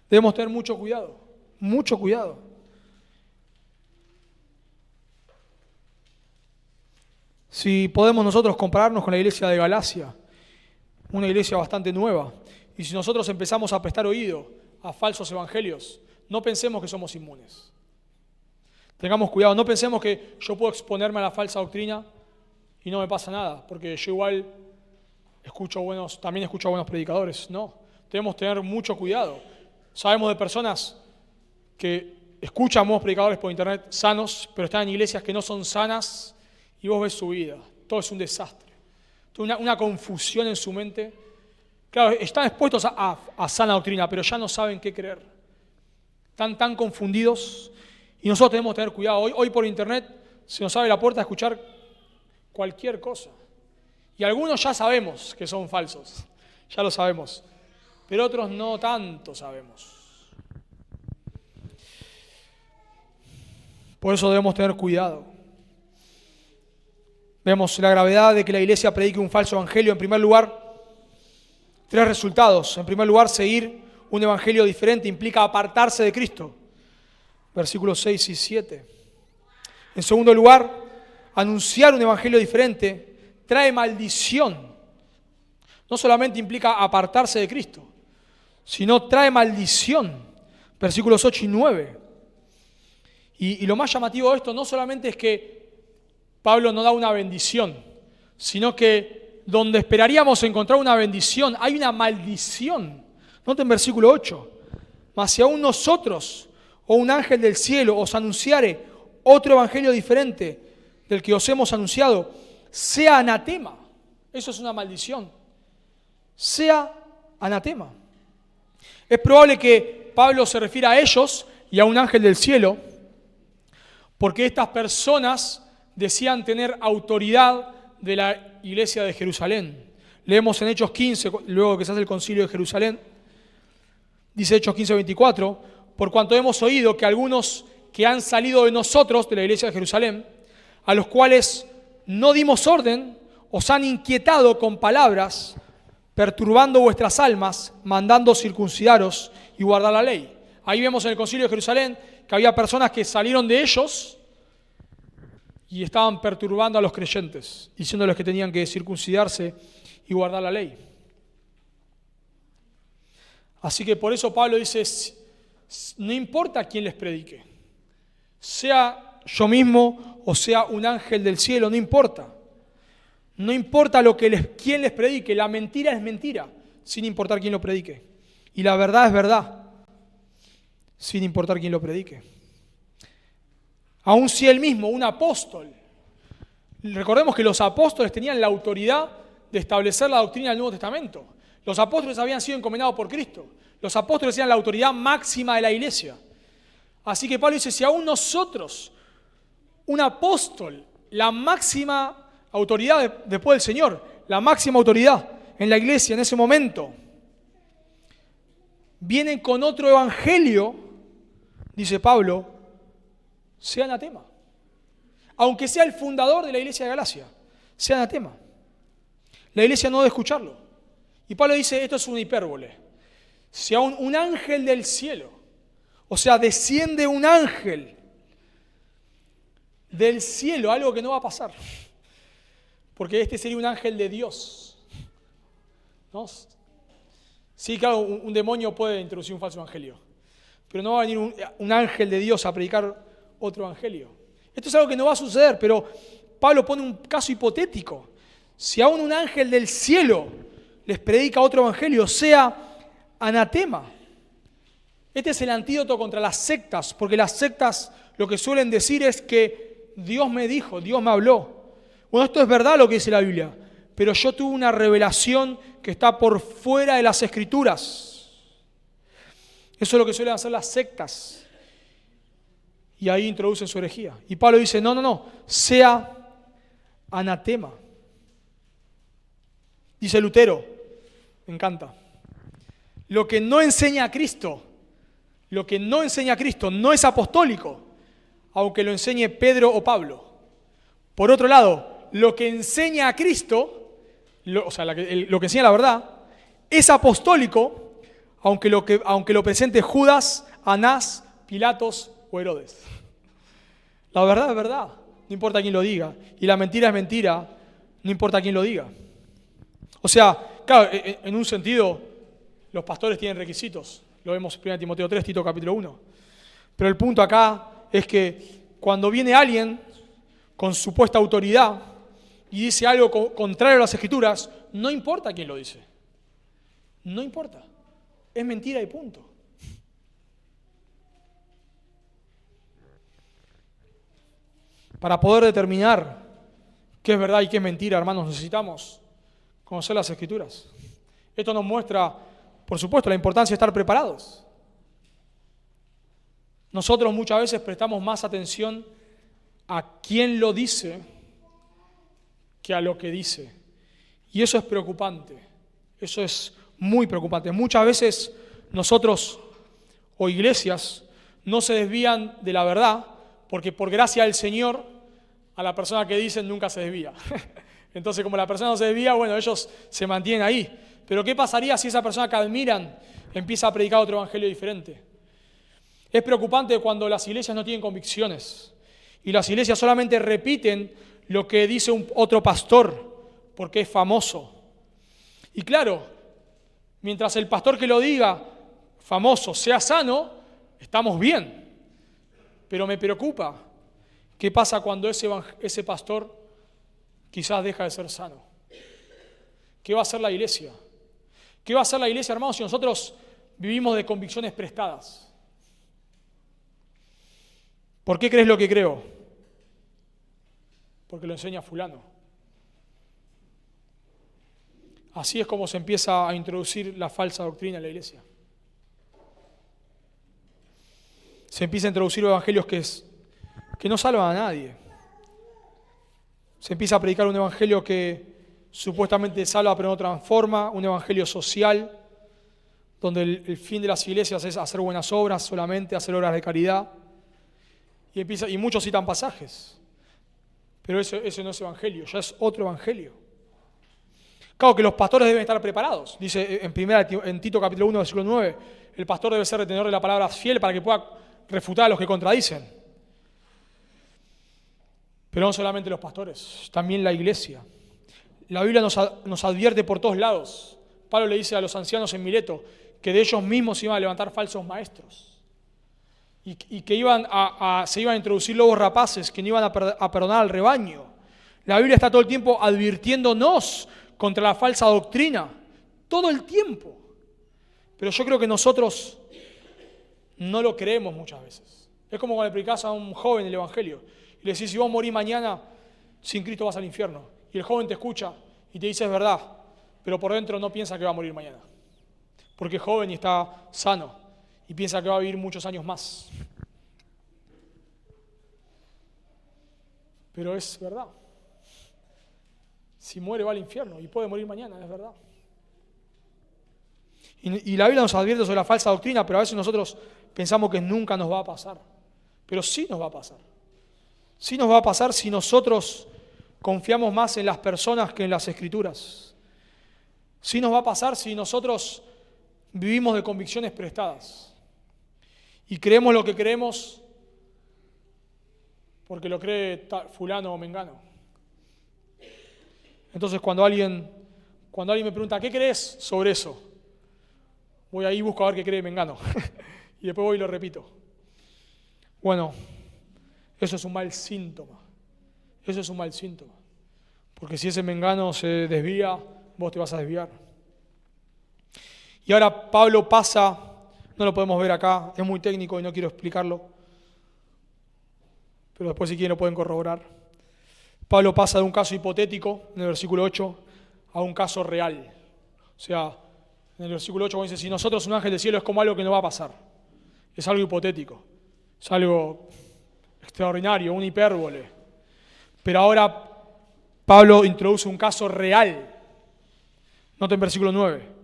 Debemos tener mucho cuidado, mucho cuidado. Si podemos nosotros compararnos con la iglesia de Galacia, una iglesia bastante nueva, y si nosotros empezamos a prestar oído a falsos evangelios, no pensemos que somos inmunes. Tengamos cuidado, no pensemos que yo puedo exponerme a la falsa doctrina y no me pasa nada, porque yo igual también escucho a buenos predicadores. No, debemos tener mucho cuidado. Sabemos de personas que escuchan buenos predicadores por internet sanos, pero están en iglesias que no son sanas y vos ves su vida. Todo es un desastre. Una confusión en su mente. Claro, están expuestos a sana doctrina, pero ya no saben qué creer. Están tan confundidos y nosotros tenemos que tener cuidado. Hoy por internet se nos abre la puerta a escuchar cualquier cosa. Y algunos ya sabemos que son falsos, ya lo sabemos, pero otros no tanto sabemos. Por eso debemos tener cuidado. Vemos la gravedad de que la iglesia predique un falso evangelio. En primer lugar, 3 resultados. En primer lugar, seguir un evangelio diferente implica apartarse de Cristo. Versículos 6 y 7. En segundo lugar, anunciar un evangelio diferente trae maldición. No solamente implica apartarse de Cristo, sino trae maldición. Versículos 8 y 9. Y lo más llamativo de esto no solamente es que Pablo no da una bendición, sino que donde esperaríamos encontrar una bendición, hay una maldición. Noten versículo 8. Mas si aún nosotros o un ángel del cielo os anunciare otro evangelio diferente del que os hemos anunciado, sea anatema. Eso es una maldición. Sea anatema. Es probable que Pablo se refiera a ellos y a un ángel del cielo, porque estas personas decían tener autoridad de la iglesia de Jerusalén. Leemos en Hechos 15, luego que se hace el concilio de Jerusalén, dice Hechos 15:24, por cuanto hemos oído que algunos que han salido de nosotros, de la iglesia de Jerusalén, a los cuales no dimos orden, os han inquietado con palabras, perturbando vuestras almas, mandando circuncidaros y guardar la ley. Ahí vemos en el concilio de Jerusalén que había personas que salieron de ellos y estaban perturbando a los creyentes, diciéndoles que tenían que circuncidarse y guardar la ley. Así que por eso Pablo dice, no importa quién les predique, sea yo mismo o sea un ángel del cielo, no importa. No importa quién les predique, la mentira es mentira, sin importar quién lo predique. Y la verdad es verdad, sin importar quién lo predique. Aun si él mismo, un apóstol, recordemos que los apóstoles tenían la autoridad de establecer la doctrina del Nuevo Testamento. Los apóstoles habían sido encomendados por Cristo. Los apóstoles eran la autoridad máxima de la iglesia. Así que Pablo dice, si aún nosotros, un apóstol, la máxima autoridad después del Señor, la máxima autoridad en la iglesia en ese momento, vienen con otro evangelio, dice Pablo, sea anatema. Aunque sea el fundador de la iglesia de Galacia, sea anatema. La iglesia no debe escucharlo. Y Pablo dice, esto es una hipérbole. Si aún un ángel del cielo, o sea, desciende un ángel del cielo, algo que no va a pasar, porque este sería un ángel de Dios, ¿no? Sí, claro, un demonio puede introducir un falso evangelio, pero no va a venir un ángel de Dios a predicar otro evangelio. Esto es algo que no va a suceder, pero Pablo pone un caso hipotético. Si aún un ángel del cielo les predica otro evangelio, sea anatema. Este es el antídoto contra las sectas, porque las sectas lo que suelen decir es que Dios me dijo, Dios me habló. Bueno, esto es verdad lo que dice la Biblia, pero yo tuve una revelación que está por fuera de las Escrituras. Eso es lo que suelen hacer las sectas. Y ahí introducen su herejía. Y Pablo dice, no, sea anatema. Dice Lutero, me encanta, lo que no enseña a Cristo no es apostólico, aunque lo enseñe Pedro o Pablo. Por otro lado, lo que enseña a Cristo, lo que enseña la verdad, es apostólico, aunque lo presente Judas, Anás, Pilatos o Herodes. La verdad es verdad, no importa quién lo diga. Y la mentira es mentira, no importa quién lo diga. O sea, claro, en un sentido, los pastores tienen requisitos. Lo vemos en 1 Timoteo 3, Tito capítulo 1. Pero el punto acá es que cuando viene alguien con supuesta autoridad y dice algo contrario a las Escrituras, no importa quién lo dice. No importa. Es mentira y punto. Para poder determinar qué es verdad y qué es mentira, hermanos, necesitamos conocer las Escrituras. Esto nos muestra, por supuesto, la importancia de estar preparados. Nosotros muchas veces prestamos más atención a quién lo dice que a lo que dice. Y eso es preocupante. Eso es muy preocupante. Muchas veces nosotros o iglesias no se desvían de la verdad porque por gracia del Señor a la persona que dicen nunca se desvía. Entonces, como la persona no se desvía, bueno, ellos se mantienen ahí. Pero ¿qué pasaría si esa persona que admiran empieza a predicar otro evangelio diferente? Es preocupante cuando las iglesias no tienen convicciones y las iglesias solamente repiten lo que dice otro pastor porque es famoso. Y claro, mientras el pastor que lo diga, famoso, sea sano, estamos bien. Pero me preocupa qué pasa cuando ese pastor quizás deja de ser sano. ¿Qué va a hacer la iglesia? ¿Qué va a hacer la iglesia, hermanos, si nosotros vivimos de convicciones prestadas? ¿Por qué crees lo que creo? Porque lo enseña fulano. Así es como se empieza a introducir la falsa doctrina en la iglesia. Se empieza a introducir evangelios que no salvan a nadie. Se empieza a predicar un evangelio que supuestamente salva pero no transforma, un evangelio social, donde el fin de las iglesias es hacer buenas obras solamente, hacer obras de caridad. Y muchos citan pasajes, pero ese no es evangelio, ya es otro evangelio. Claro que los pastores deben estar preparados, dice en Tito capítulo 1, versículo 9, el pastor debe ser retenedor de la palabra fiel para que pueda refutar a los que contradicen. Pero no solamente los pastores, también la iglesia. La Biblia nos advierte por todos lados. Pablo le dice a los ancianos en Mileto que de ellos mismos se iban a levantar falsos maestros y que se iban a introducir lobos rapaces que no iban a perdonar al rebaño. La Biblia está todo el tiempo advirtiéndonos contra la falsa doctrina, todo el tiempo. Pero yo creo que nosotros no lo creemos muchas veces. Es como cuando le predicás a un joven el Evangelio y le decís, si vos morís mañana, sin Cristo vas al infierno. Y el joven te escucha y te dice, es verdad, pero por dentro no piensa que va a morir mañana. Porque es joven y está sano y piensa que va a vivir muchos años más. Pero es verdad. Si muere va al infierno y puede morir mañana, es verdad. Y la Biblia nos advierte sobre la falsa doctrina, pero a veces nosotros pensamos que nunca nos va a pasar. Pero sí nos va a pasar. Sí nos va a pasar si nosotros confiamos más en las personas que en las Escrituras. Sí nos va a pasar si nosotros vivimos de convicciones prestadas y creemos lo que creemos porque lo cree fulano o mengano. Entonces cuando alguien me pregunta, ¿qué crees sobre eso? Voy ahí y busco a ver qué cree mengano y después voy y lo repito. Bueno, eso es un mal síntoma. Eso es un mal síntoma. Porque si ese mengano se desvía, vos te vas a desviar. Y ahora Pablo pasa, no lo podemos ver acá, es muy técnico y no quiero explicarlo, pero después si quieren lo pueden corroborar. Pablo pasa de un caso hipotético, en el versículo 8, a un caso real. O sea, en el versículo 8 cuando dice, si nosotros un ángel del cielo es como algo que no va a pasar. Es algo hipotético, es algo extraordinario, una hipérbole. Pero ahora Pablo introduce un caso real. Noten versículo 9.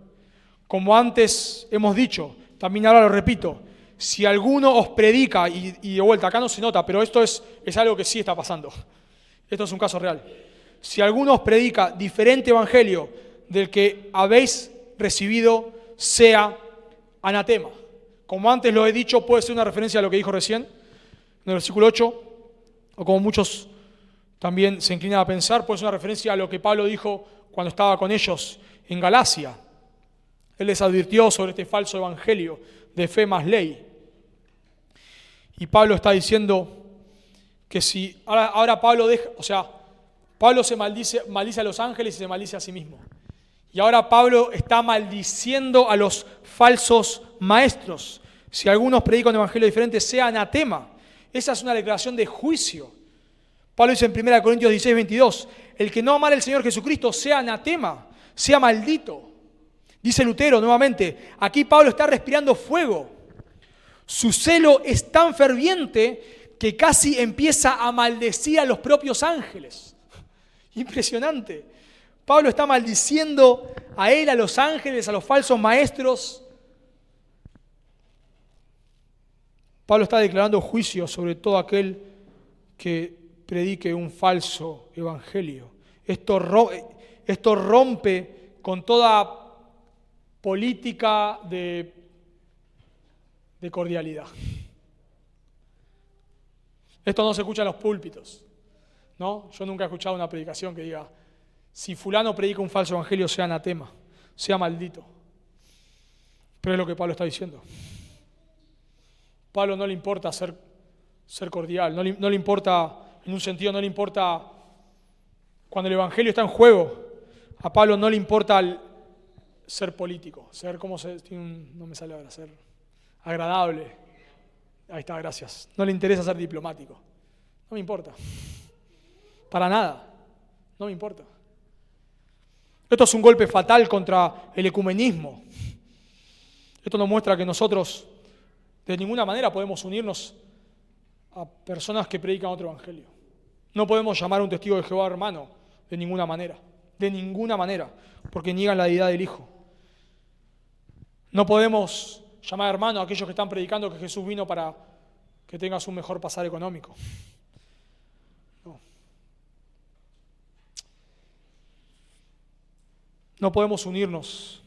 Como antes hemos dicho, también ahora lo repito, si alguno os predica, y de vuelta, acá no se nota, pero esto es algo que sí está pasando. Esto es un caso real. Si alguno os predica diferente evangelio del que habéis recibido, sea anatema. Como antes lo he dicho, puede ser una referencia a lo que dijo recién, en el versículo 8, o como muchos también se inclinan a pensar, puede ser una referencia a lo que Pablo dijo cuando estaba con ellos en Galacia. Él les advirtió sobre este falso evangelio de fe más ley. Y Pablo está diciendo que si ahora Pablo Pablo se maldice a los ángeles y se maldice a sí mismo. Y ahora Pablo está maldiciendo a los falsos maestros. Si algunos predican un evangelio diferente, sea anatema. Esa es una declaración de juicio. Pablo dice en 1 Corintios 16, 22, el que no amare al Señor Jesucristo sea anatema, sea maldito. Dice Lutero nuevamente, aquí Pablo está respirando fuego. Su celo es tan ferviente que casi empieza a maldecir a los propios ángeles. Impresionante. Pablo está maldiciendo a él, a los ángeles, a los falsos maestros. Pablo está declarando juicio sobre todo aquel que predique un falso evangelio. Esto rompe con toda política de cordialidad. Esto no se escucha en los púlpitos, ¿no? Yo nunca he escuchado una predicación que diga, si fulano predica un falso evangelio, sea anatema, sea maldito. Pero es lo que Pablo está diciendo. Pablo no le importa ser cordial, no le importa, en un sentido, no le importa cuando el evangelio está en juego. A Pablo no le importa ser político, no me sale ahora, ser agradable. Ahí está, gracias. No le interesa ser diplomático. No me importa. Para nada. No me importa. Esto es un golpe fatal contra el ecumenismo. Esto nos muestra que nosotros de ninguna manera podemos unirnos a personas que predican otro evangelio. No podemos llamar a un testigo de Jehová hermano de ninguna manera. De ninguna manera. Porque niegan la deidad del Hijo. No podemos llamar hermano a aquellos que están predicando que Jesús vino para que tengas un mejor pasar económico. No. No podemos unirnos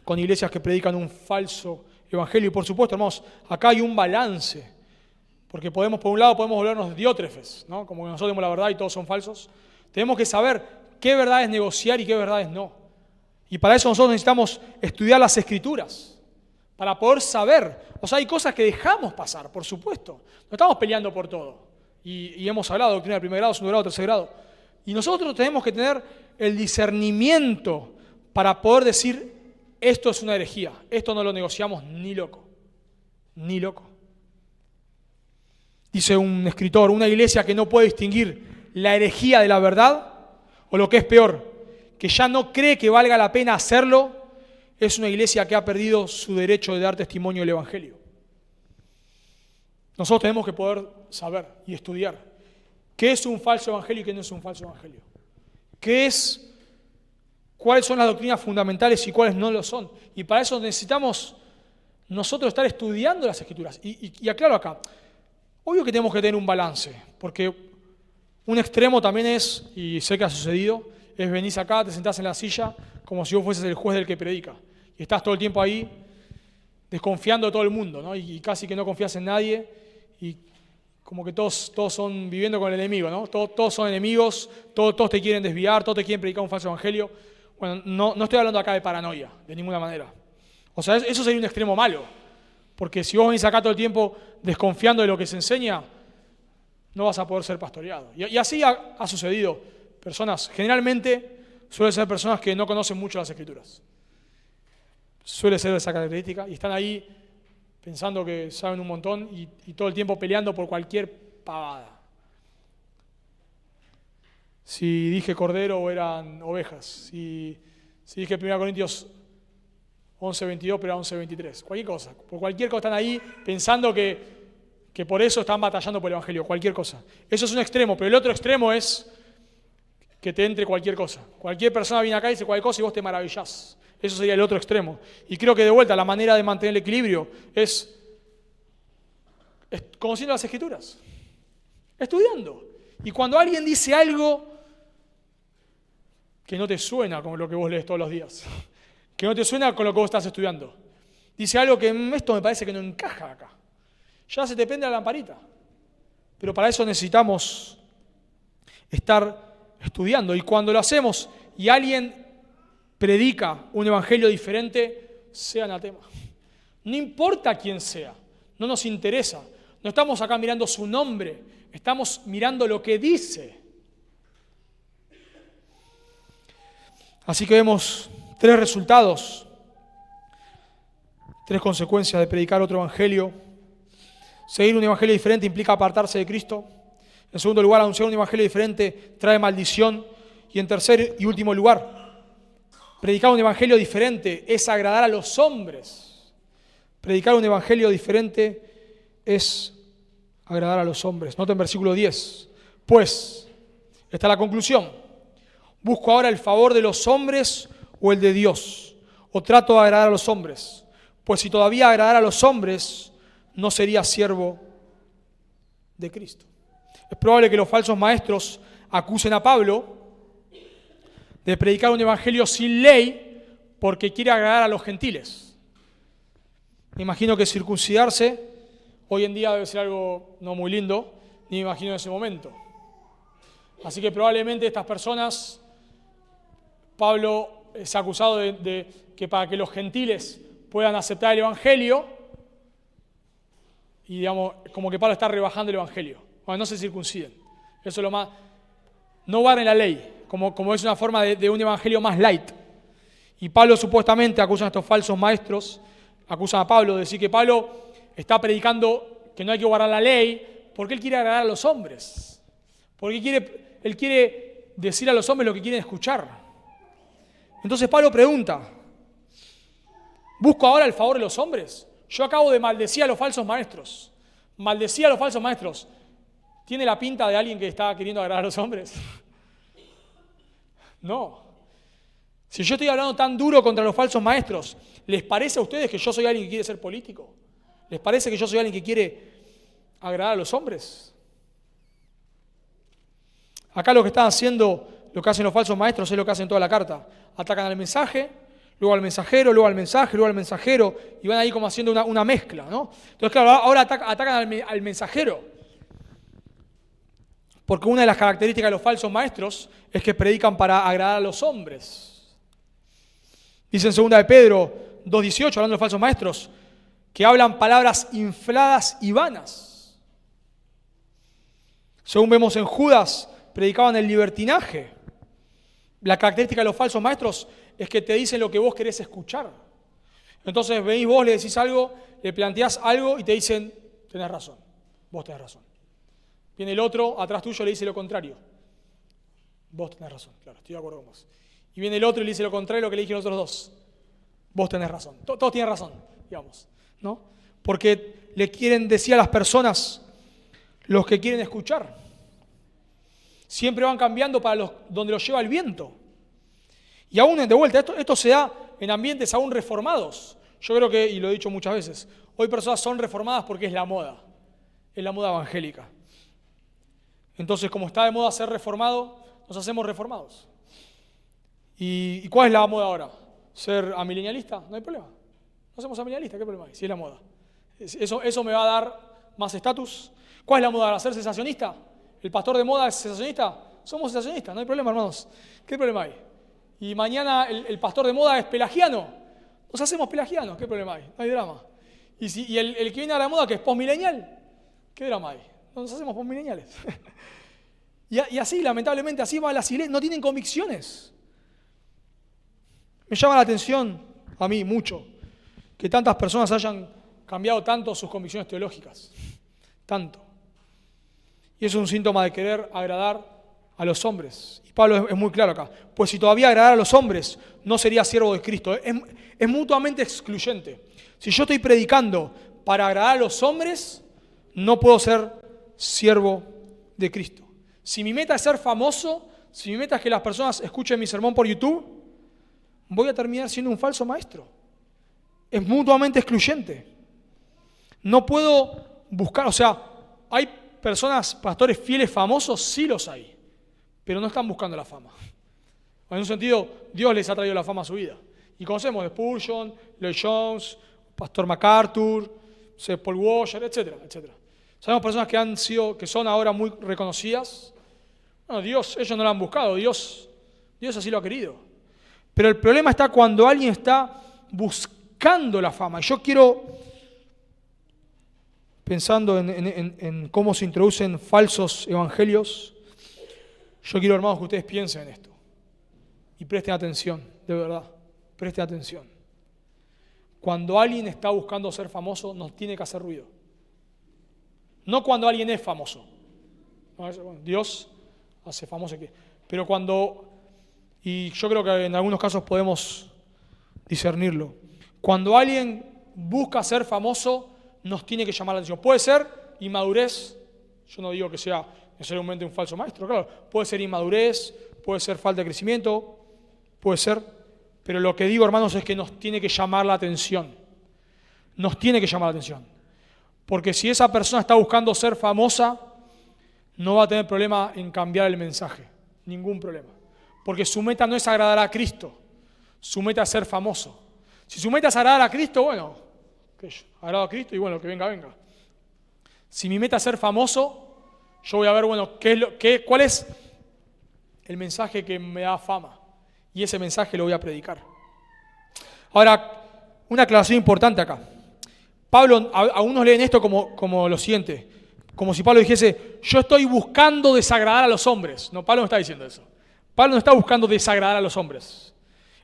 con iglesias que predican un falso evangelio. Y por supuesto, hermanos, acá hay un balance. Porque por un lado podemos volvernos diótrefes, ¿no? Como que nosotros tenemos la verdad y todos son falsos. Tenemos que saber qué verdad es negociar y qué verdad es no. Y para eso nosotros necesitamos estudiar las Escrituras, para poder saber. O sea, hay cosas que dejamos pasar, por supuesto. No estamos peleando por todo. Y hemos hablado de doctrina de primer grado, segundo grado, tercer grado. Y nosotros tenemos que tener el discernimiento para poder decir, esto es una herejía, esto no lo negociamos ni loco, ni loco. Dice un escritor, una iglesia que no puede distinguir la herejía de la verdad, o lo que es peor, que ya no cree que valga la pena hacerlo, es una iglesia que ha perdido su derecho de dar testimonio del Evangelio. Nosotros tenemos que poder saber y estudiar qué es un falso evangelio y qué no es un falso evangelio. Cuáles son las doctrinas fundamentales y cuáles no lo son. Y para eso necesitamos nosotros estar estudiando las Escrituras. Y aclaro acá, obvio que tenemos que tener un balance, porque un extremo también es, y sé que ha sucedido, es venís acá, te sentás en la silla como si vos fueses el juez del que predica. Y estás todo el tiempo ahí desconfiando de todo el mundo, ¿no? Y casi que no confías en nadie, y como que todos son viviendo con el enemigo, ¿no? Todos son enemigos, todos te quieren desviar, todos te quieren predicar un falso evangelio. Bueno, no estoy hablando acá de paranoia, de ninguna manera. O sea, eso sería un extremo malo, porque si vos venís acá todo el tiempo desconfiando de lo que se enseña, no vas a poder ser pastoreado. Y así ha sucedido. Personas, generalmente suelen ser personas que no conocen mucho las Escrituras. Suele ser esa característica y están ahí pensando que saben un montón y todo el tiempo peleando por cualquier pavada. Si dije cordero o eran ovejas, si dije 1 Corintios 11:22 pero era 11:23, cualquier cosa. Por cualquier cosa están ahí pensando que por eso están batallando por el Evangelio, cualquier cosa. Eso es un extremo, pero el otro extremo es que te entre cualquier cosa. Cualquier persona viene acá y dice cualquier cosa y vos te maravillás. Eso sería el otro extremo. Y creo que de vuelta la manera de mantener el equilibrio es conociendo las Escrituras, estudiando. Y cuando alguien dice algo que no te suena como lo que vos lees todos los días, que no te suena con lo que vos estás estudiando, dice algo que esto me parece que no encaja acá, ya se te prende la lamparita. Pero para eso necesitamos estar estudiando. Y cuando lo hacemos y alguien predica un evangelio diferente, sea anatema. No importa quién sea, no nos interesa. No estamos acá mirando su nombre, estamos mirando lo que dice. Así que vemos 3 resultados, 3 consecuencias de predicar otro evangelio. Seguir un evangelio diferente implica apartarse de Cristo. En segundo lugar, anunciar un evangelio diferente trae maldición. Y en tercer y último lugar, predicar un evangelio diferente es agradar a los hombres. Predicar un evangelio diferente es agradar a los hombres. Nota en versículo 10. Pues, esta es la conclusión. ¿Busco ahora el favor de los hombres o el de Dios? ¿O trato de agradar a los hombres? Pues si todavía agradara a los hombres, no sería siervo de Cristo. Es probable que los falsos maestros acusen a Pablo de predicar un evangelio sin ley porque quiere agradar a los gentiles. Me imagino que circuncidarse hoy en día debe ser algo no muy lindo, ni me imagino en ese momento. Así que probablemente estas personas, Pablo es acusado de que para que los gentiles puedan aceptar el evangelio, y digamos, como que Pablo está rebajando el evangelio. Bueno, no se circunciden. Eso es lo más. No guarden la ley, como es una forma de un evangelio más light. Y Pablo supuestamente acusan a estos falsos maestros, acusan a Pablo de decir que Pablo está predicando que no hay que guardar la ley porque él quiere agradar a los hombres. Porque él quiere decir a los hombres lo que quieren escuchar. Entonces Pablo pregunta, ¿busco ahora el favor de los hombres? Yo acabo de maldecir a los falsos maestros. Maldecir a los falsos maestros. ¿Tiene la pinta de alguien que está queriendo agradar a los hombres? No. Si yo estoy hablando tan duro contra los falsos maestros, ¿les parece a ustedes que yo soy alguien que quiere ser político? ¿Les parece que yo soy alguien que quiere agradar a los hombres? Acá lo que están haciendo, lo que hacen los falsos maestros es lo que hacen toda la carta. Atacan al mensaje, luego al mensajero, luego al mensaje, luego al mensajero, y van ahí como haciendo una mezcla, ¿no? Entonces, claro, ahora atacan al mensajero. Porque una de las características de los falsos maestros es que predican para agradar a los hombres. Dice en 2 de Pedro 2:18, hablando de los falsos maestros, que hablan palabras infladas y vanas. Según vemos en Judas, predicaban el libertinaje. La característica de los falsos maestros es que te dicen lo que vos querés escuchar. Entonces venís vos, le decís algo, le planteás algo y te dicen, tenés razón, vos tenés razón. Viene el otro, atrás tuyo, le dice lo contrario. Vos tenés razón, claro, estoy de acuerdo con vos. Y viene el otro y le dice lo contrario a lo que le dijeron los otros dos. Vos tenés razón, todos tienen razón, digamos, ¿no? Porque le quieren decir a las personas los que quieren escuchar. Siempre van cambiando para donde los lleva el viento. Y aún, de vuelta, esto se da en ambientes aún reformados. Yo creo que, y lo he dicho muchas veces, hoy personas son reformadas porque es la moda evangélica. Entonces, como está de moda ser reformado, nos hacemos reformados. ¿Y cuál es la moda ahora? ¿Ser amilenialista? No hay problema. No hacemos amilenialista, ¿qué problema hay? Si es la moda. ¿Eso me va a dar más estatus? ¿Cuál es la moda ahora? ¿Ser sensacionista? ¿El pastor de moda es sensacionista? Somos sensacionistas, no hay problema, hermanos. ¿Qué problema hay? Y mañana el pastor de moda es pelagiano. Nos hacemos pelagianos, ¿qué problema hay? No hay drama. Y el que viene a la moda, que es postmilenial, ¿qué drama hay? Nos hacemos postmileniales. y así, lamentablemente, así van las iglesias. No tienen convicciones. Me llama la atención, a mí mucho, que tantas personas hayan cambiado tanto sus convicciones teológicas. Tanto. Y eso es un síntoma de querer agradar a los hombres. Y Pablo es muy claro acá. Pues si todavía agradara a los hombres, no sería siervo de Cristo. Es mutuamente excluyente. Si yo estoy predicando para agradar a los hombres, no puedo ser siervo de Cristo. Si mi meta es ser famoso, si mi meta es que las personas escuchen mi sermón por YouTube, voy a terminar siendo un falso maestro. Es mutuamente excluyente. No puedo buscar, o sea, hay personas, pastores fieles famosos, sí los hay, pero no están buscando la fama. En un sentido, Dios les ha traído la fama a su vida. Y conocemos de Spurgeon, Lloyd Jones, Pastor MacArthur, Paul Washer, etcétera, etcétera. Sabemos personas que son ahora muy reconocidas. No, ellos no la han buscado, Dios así lo ha querido. Pero el problema está cuando alguien está buscando la fama. Y yo quiero, pensando en cómo se introducen falsos evangelios, yo quiero, hermanos, que ustedes piensen en esto. Y presten atención, de verdad, presten atención. Cuando alguien está buscando ser famoso, nos tiene que hacer ruido. No cuando alguien es famoso. Dios hace famoso que. Pero y yo creo que en algunos casos podemos discernirlo. Cuando alguien busca ser famoso, nos tiene que llamar la atención. Puede ser inmadurez, yo no digo que sea necesariamente un falso maestro, claro, puede ser inmadurez, puede ser falta de crecimiento, puede ser, pero lo que digo, hermanos, es que nos tiene que llamar la atención. Nos tiene que llamar la atención. Porque si esa persona está buscando ser famosa, no va a tener problema en cambiar el mensaje, ningún problema. Porque su meta no es agradar a Cristo, su meta es ser famoso. Si su meta es agradar a Cristo, bueno, agrado a Cristo y bueno, que venga, venga. Si mi meta es ser famoso, yo voy a ver, bueno, cuál es el mensaje que me da fama. Y ese mensaje lo voy a predicar. Ahora, una aclaración importante acá. Pablo, algunos leen esto como lo siguiente, como si Pablo dijese, yo estoy buscando desagradar a los hombres. No, Pablo no está diciendo eso. Pablo no está buscando desagradar a los hombres.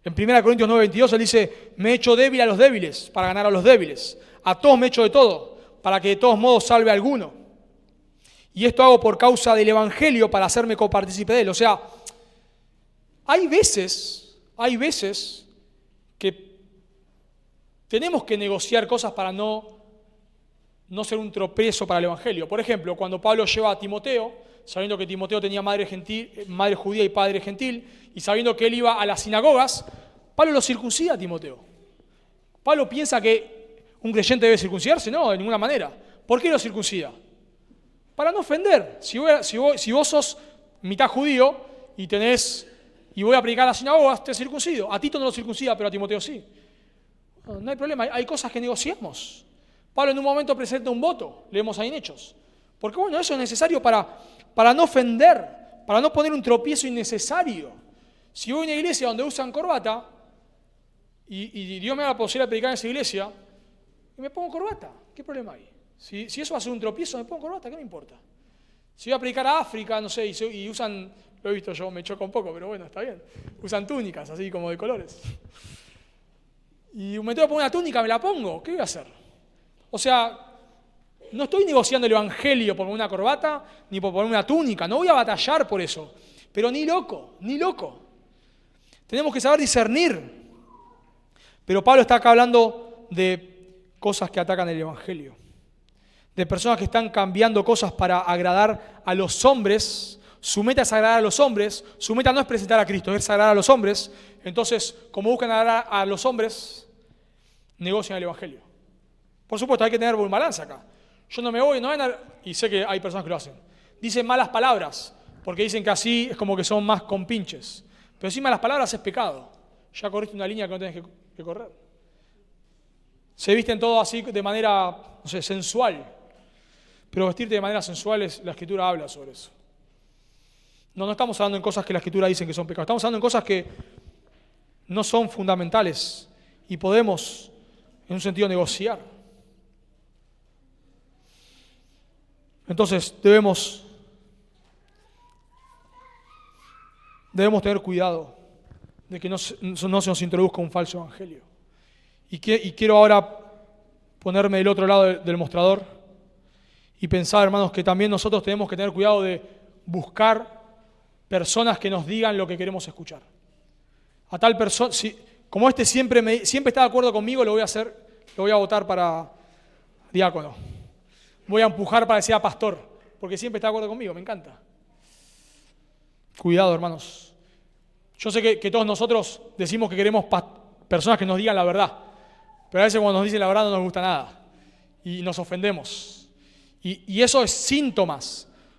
En 1 Corintios 9:22 él dice, me he hecho débil a los débiles para ganar a los débiles. A todos me he hecho de todo, para que de todos modos salve a alguno. Y esto hago por causa del Evangelio para hacerme copartícipe de él. O sea, hay veces que tenemos que negociar cosas para no ser un tropiezo para el Evangelio. Por ejemplo, cuando Pablo lleva a Timoteo, sabiendo que Timoteo tenía madre judía y padre gentil, y sabiendo que él iba a las sinagogas, Pablo lo circuncida a Timoteo. Pablo piensa que un creyente debe circuncidarse, no, de ninguna manera. ¿Por qué lo circuncida? Para no ofender. Si vos sos mitad judío y y voy a predicar a la sinagoga, te circuncido. A Tito no lo circuncida, pero a Timoteo sí. No hay problema, hay cosas que negociamos. Pablo en un momento presenta un voto, leemos ahí en Hechos. Porque bueno, eso es necesario para no ofender, para no poner un tropiezo innecesario. Si voy a una iglesia donde usan corbata, y Dios me da la posibilidad de predicar en esa iglesia, y me pongo corbata, ¿qué problema hay? Si eso va a ser un tropiezo, me pongo corbata, ¿qué me importa? Si voy a predicar a África, no sé, y usan, lo he visto yo, me choca un poco, pero bueno, está bien. Usan túnicas, así como de colores. Y me tengo que poner una túnica, me la pongo, ¿qué voy a hacer? O sea, no estoy negociando el evangelio por una corbata, ni por poner una túnica, no voy a batallar por eso. Pero ni loco, ni loco. Tenemos que saber discernir. Pero Pablo está acá hablando de cosas que atacan el evangelio. De personas que están cambiando cosas para agradar a los hombres. Su meta es agradar a los hombres. Su meta no es presentar a Cristo, es agradar a los hombres. Entonces, como buscan agradar a los hombres, negocian el evangelio. Por supuesto, hay que tener buen balance acá. Yo no me voy, y sé que hay personas que lo hacen. Dicen malas palabras, porque dicen que así es como que son más compinches. Pero decir malas palabras es pecado. Ya corriste una línea que no tenés que correr. Se visten todo así de manera, no sé, sensual. Pero vestirte de manera sensual, la Escritura habla sobre eso. No estamos hablando en cosas que la Escritura dice que son pecados. Estamos hablando en cosas que no son fundamentales y podemos, en un sentido, negociar. Entonces, debemos tener cuidado de que no se nos introduzca un falso evangelio. Y quiero ahora ponerme del otro lado del mostrador y pensar, hermanos, que también nosotros tenemos que tener cuidado de buscar personas que nos digan lo que queremos escuchar. A tal persona, como siempre está de acuerdo conmigo, lo voy a votar para diácono. Voy a empujar para que sea pastor, porque siempre está de acuerdo conmigo, me encanta. Cuidado, hermanos. Yo sé que todos nosotros decimos que queremos personas que nos digan la verdad, pero a veces cuando nos dicen la verdad no nos gusta nada y nos ofendemos. Y eso es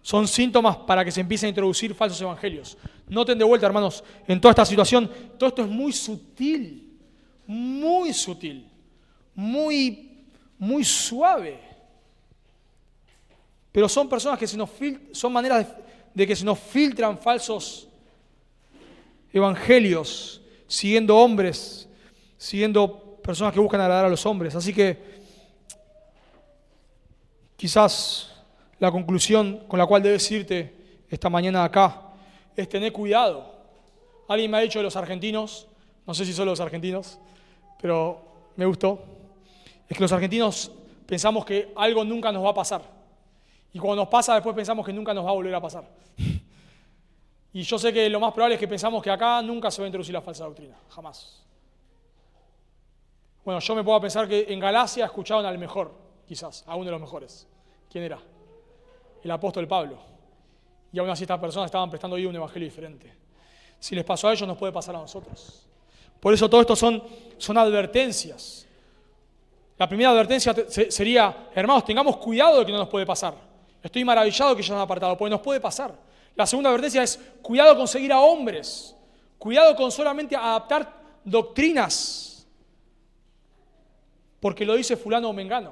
son síntomas para que se empiecen a introducir falsos evangelios. Noten de vuelta, hermanos, en toda esta situación, todo esto es muy sutil, muy suave. Pero son personas que son maneras de que se nos filtran falsos evangelios, siguiendo hombres, siguiendo personas que buscan agradar a los hombres. Así que quizás la conclusión con la cual debes irte esta mañana acá es tener cuidado. Alguien me ha dicho de los argentinos, no sé si son los argentinos, pero me gustó, es que los argentinos pensamos que algo nunca nos va a pasar. Y cuando nos pasa, después pensamos que nunca nos va a volver a pasar. Y yo sé que lo más probable es que pensamos que acá nunca se va a introducir la falsa doctrina, jamás. Bueno, yo me puedo pensar que en Galacia escucharon al mejor, quizás, a uno de los mejores. ¿Quién era? El apóstol Pablo. Y aún así estas personas estaban prestando hoy un evangelio diferente. Si les pasó a ellos, nos puede pasar a nosotros. Por eso todo esto son advertencias. La primera advertencia sería, hermanos, tengamos cuidado de que no nos puede pasar. Estoy maravillado que ellos han apartado, porque nos puede pasar. La segunda advertencia es, cuidado con seguir a hombres. Cuidado con solamente adaptar doctrinas. Porque lo dice fulano o mengano.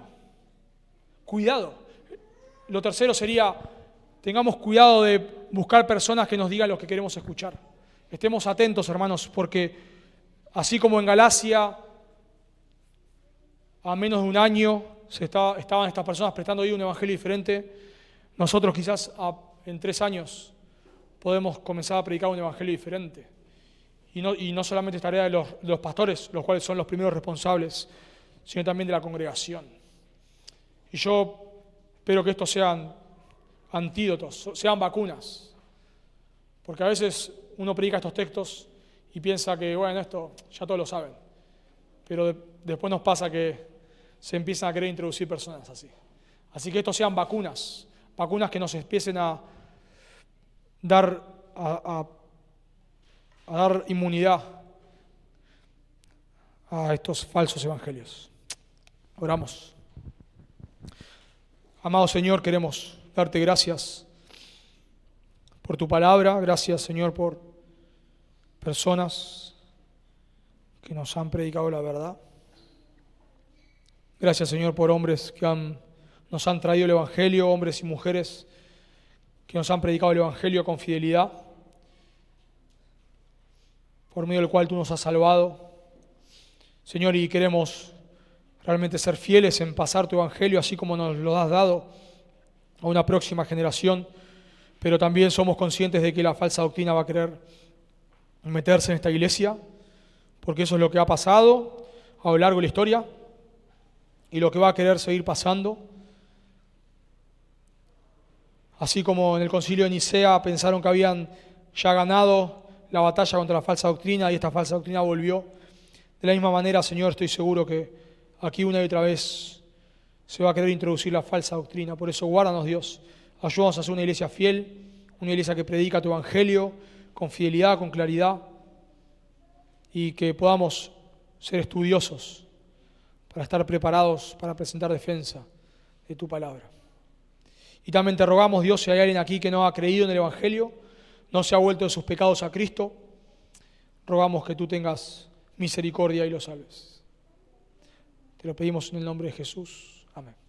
Cuidado. Lo tercero sería, tengamos cuidado de buscar personas que nos digan lo que queremos escuchar. Estemos atentos, hermanos, porque así como en Galacia, a menos de un año, estaban estas personas prestando hoy un evangelio diferente, nosotros quizás en 3 años podemos comenzar a predicar un evangelio diferente. Y no solamente es tarea de los pastores, los cuales son los primeros responsables, sino también de la congregación. Y yo espero que estos sean antídotos, sean vacunas. Porque a veces uno predica estos textos y piensa que, bueno, esto ya todos lo saben. Pero después nos pasa que se empiezan a querer introducir personas así. Así que estos sean vacunas que nos empiecen a dar inmunidad a estos falsos evangelios. Oramos. Amado Señor, queremos darte gracias por tu palabra, gracias Señor por personas que nos han predicado la verdad. Gracias, Señor, por hombres que nos han traído el Evangelio, hombres y mujeres que nos han predicado el Evangelio con fidelidad, por medio del cual tú nos has salvado. Señor, y queremos realmente ser fieles en pasar tu Evangelio, así como nos lo has dado a una próxima generación, pero también somos conscientes de que la falsa doctrina va a querer meterse en esta iglesia, porque eso es lo que ha pasado a lo largo de la historia y lo que va a querer seguir pasando. Así como en el concilio de Nicea pensaron que habían ya ganado la batalla contra la falsa doctrina y esta falsa doctrina volvió. De la misma manera, Señor, estoy seguro que aquí una y otra vez se va a querer introducir la falsa doctrina. Por eso, guárdanos, Dios. Ayúdanos a ser una iglesia fiel, una iglesia que predica tu Evangelio con fidelidad, con claridad, y que podamos ser estudiosos para estar preparados para presentar defensa de tu palabra. Y también te rogamos, Dios, si hay alguien aquí que no ha creído en el Evangelio, no se ha vuelto de sus pecados a Cristo, rogamos que tú tengas misericordia y lo salves. Te lo pedimos en el nombre de Jesús. Amén.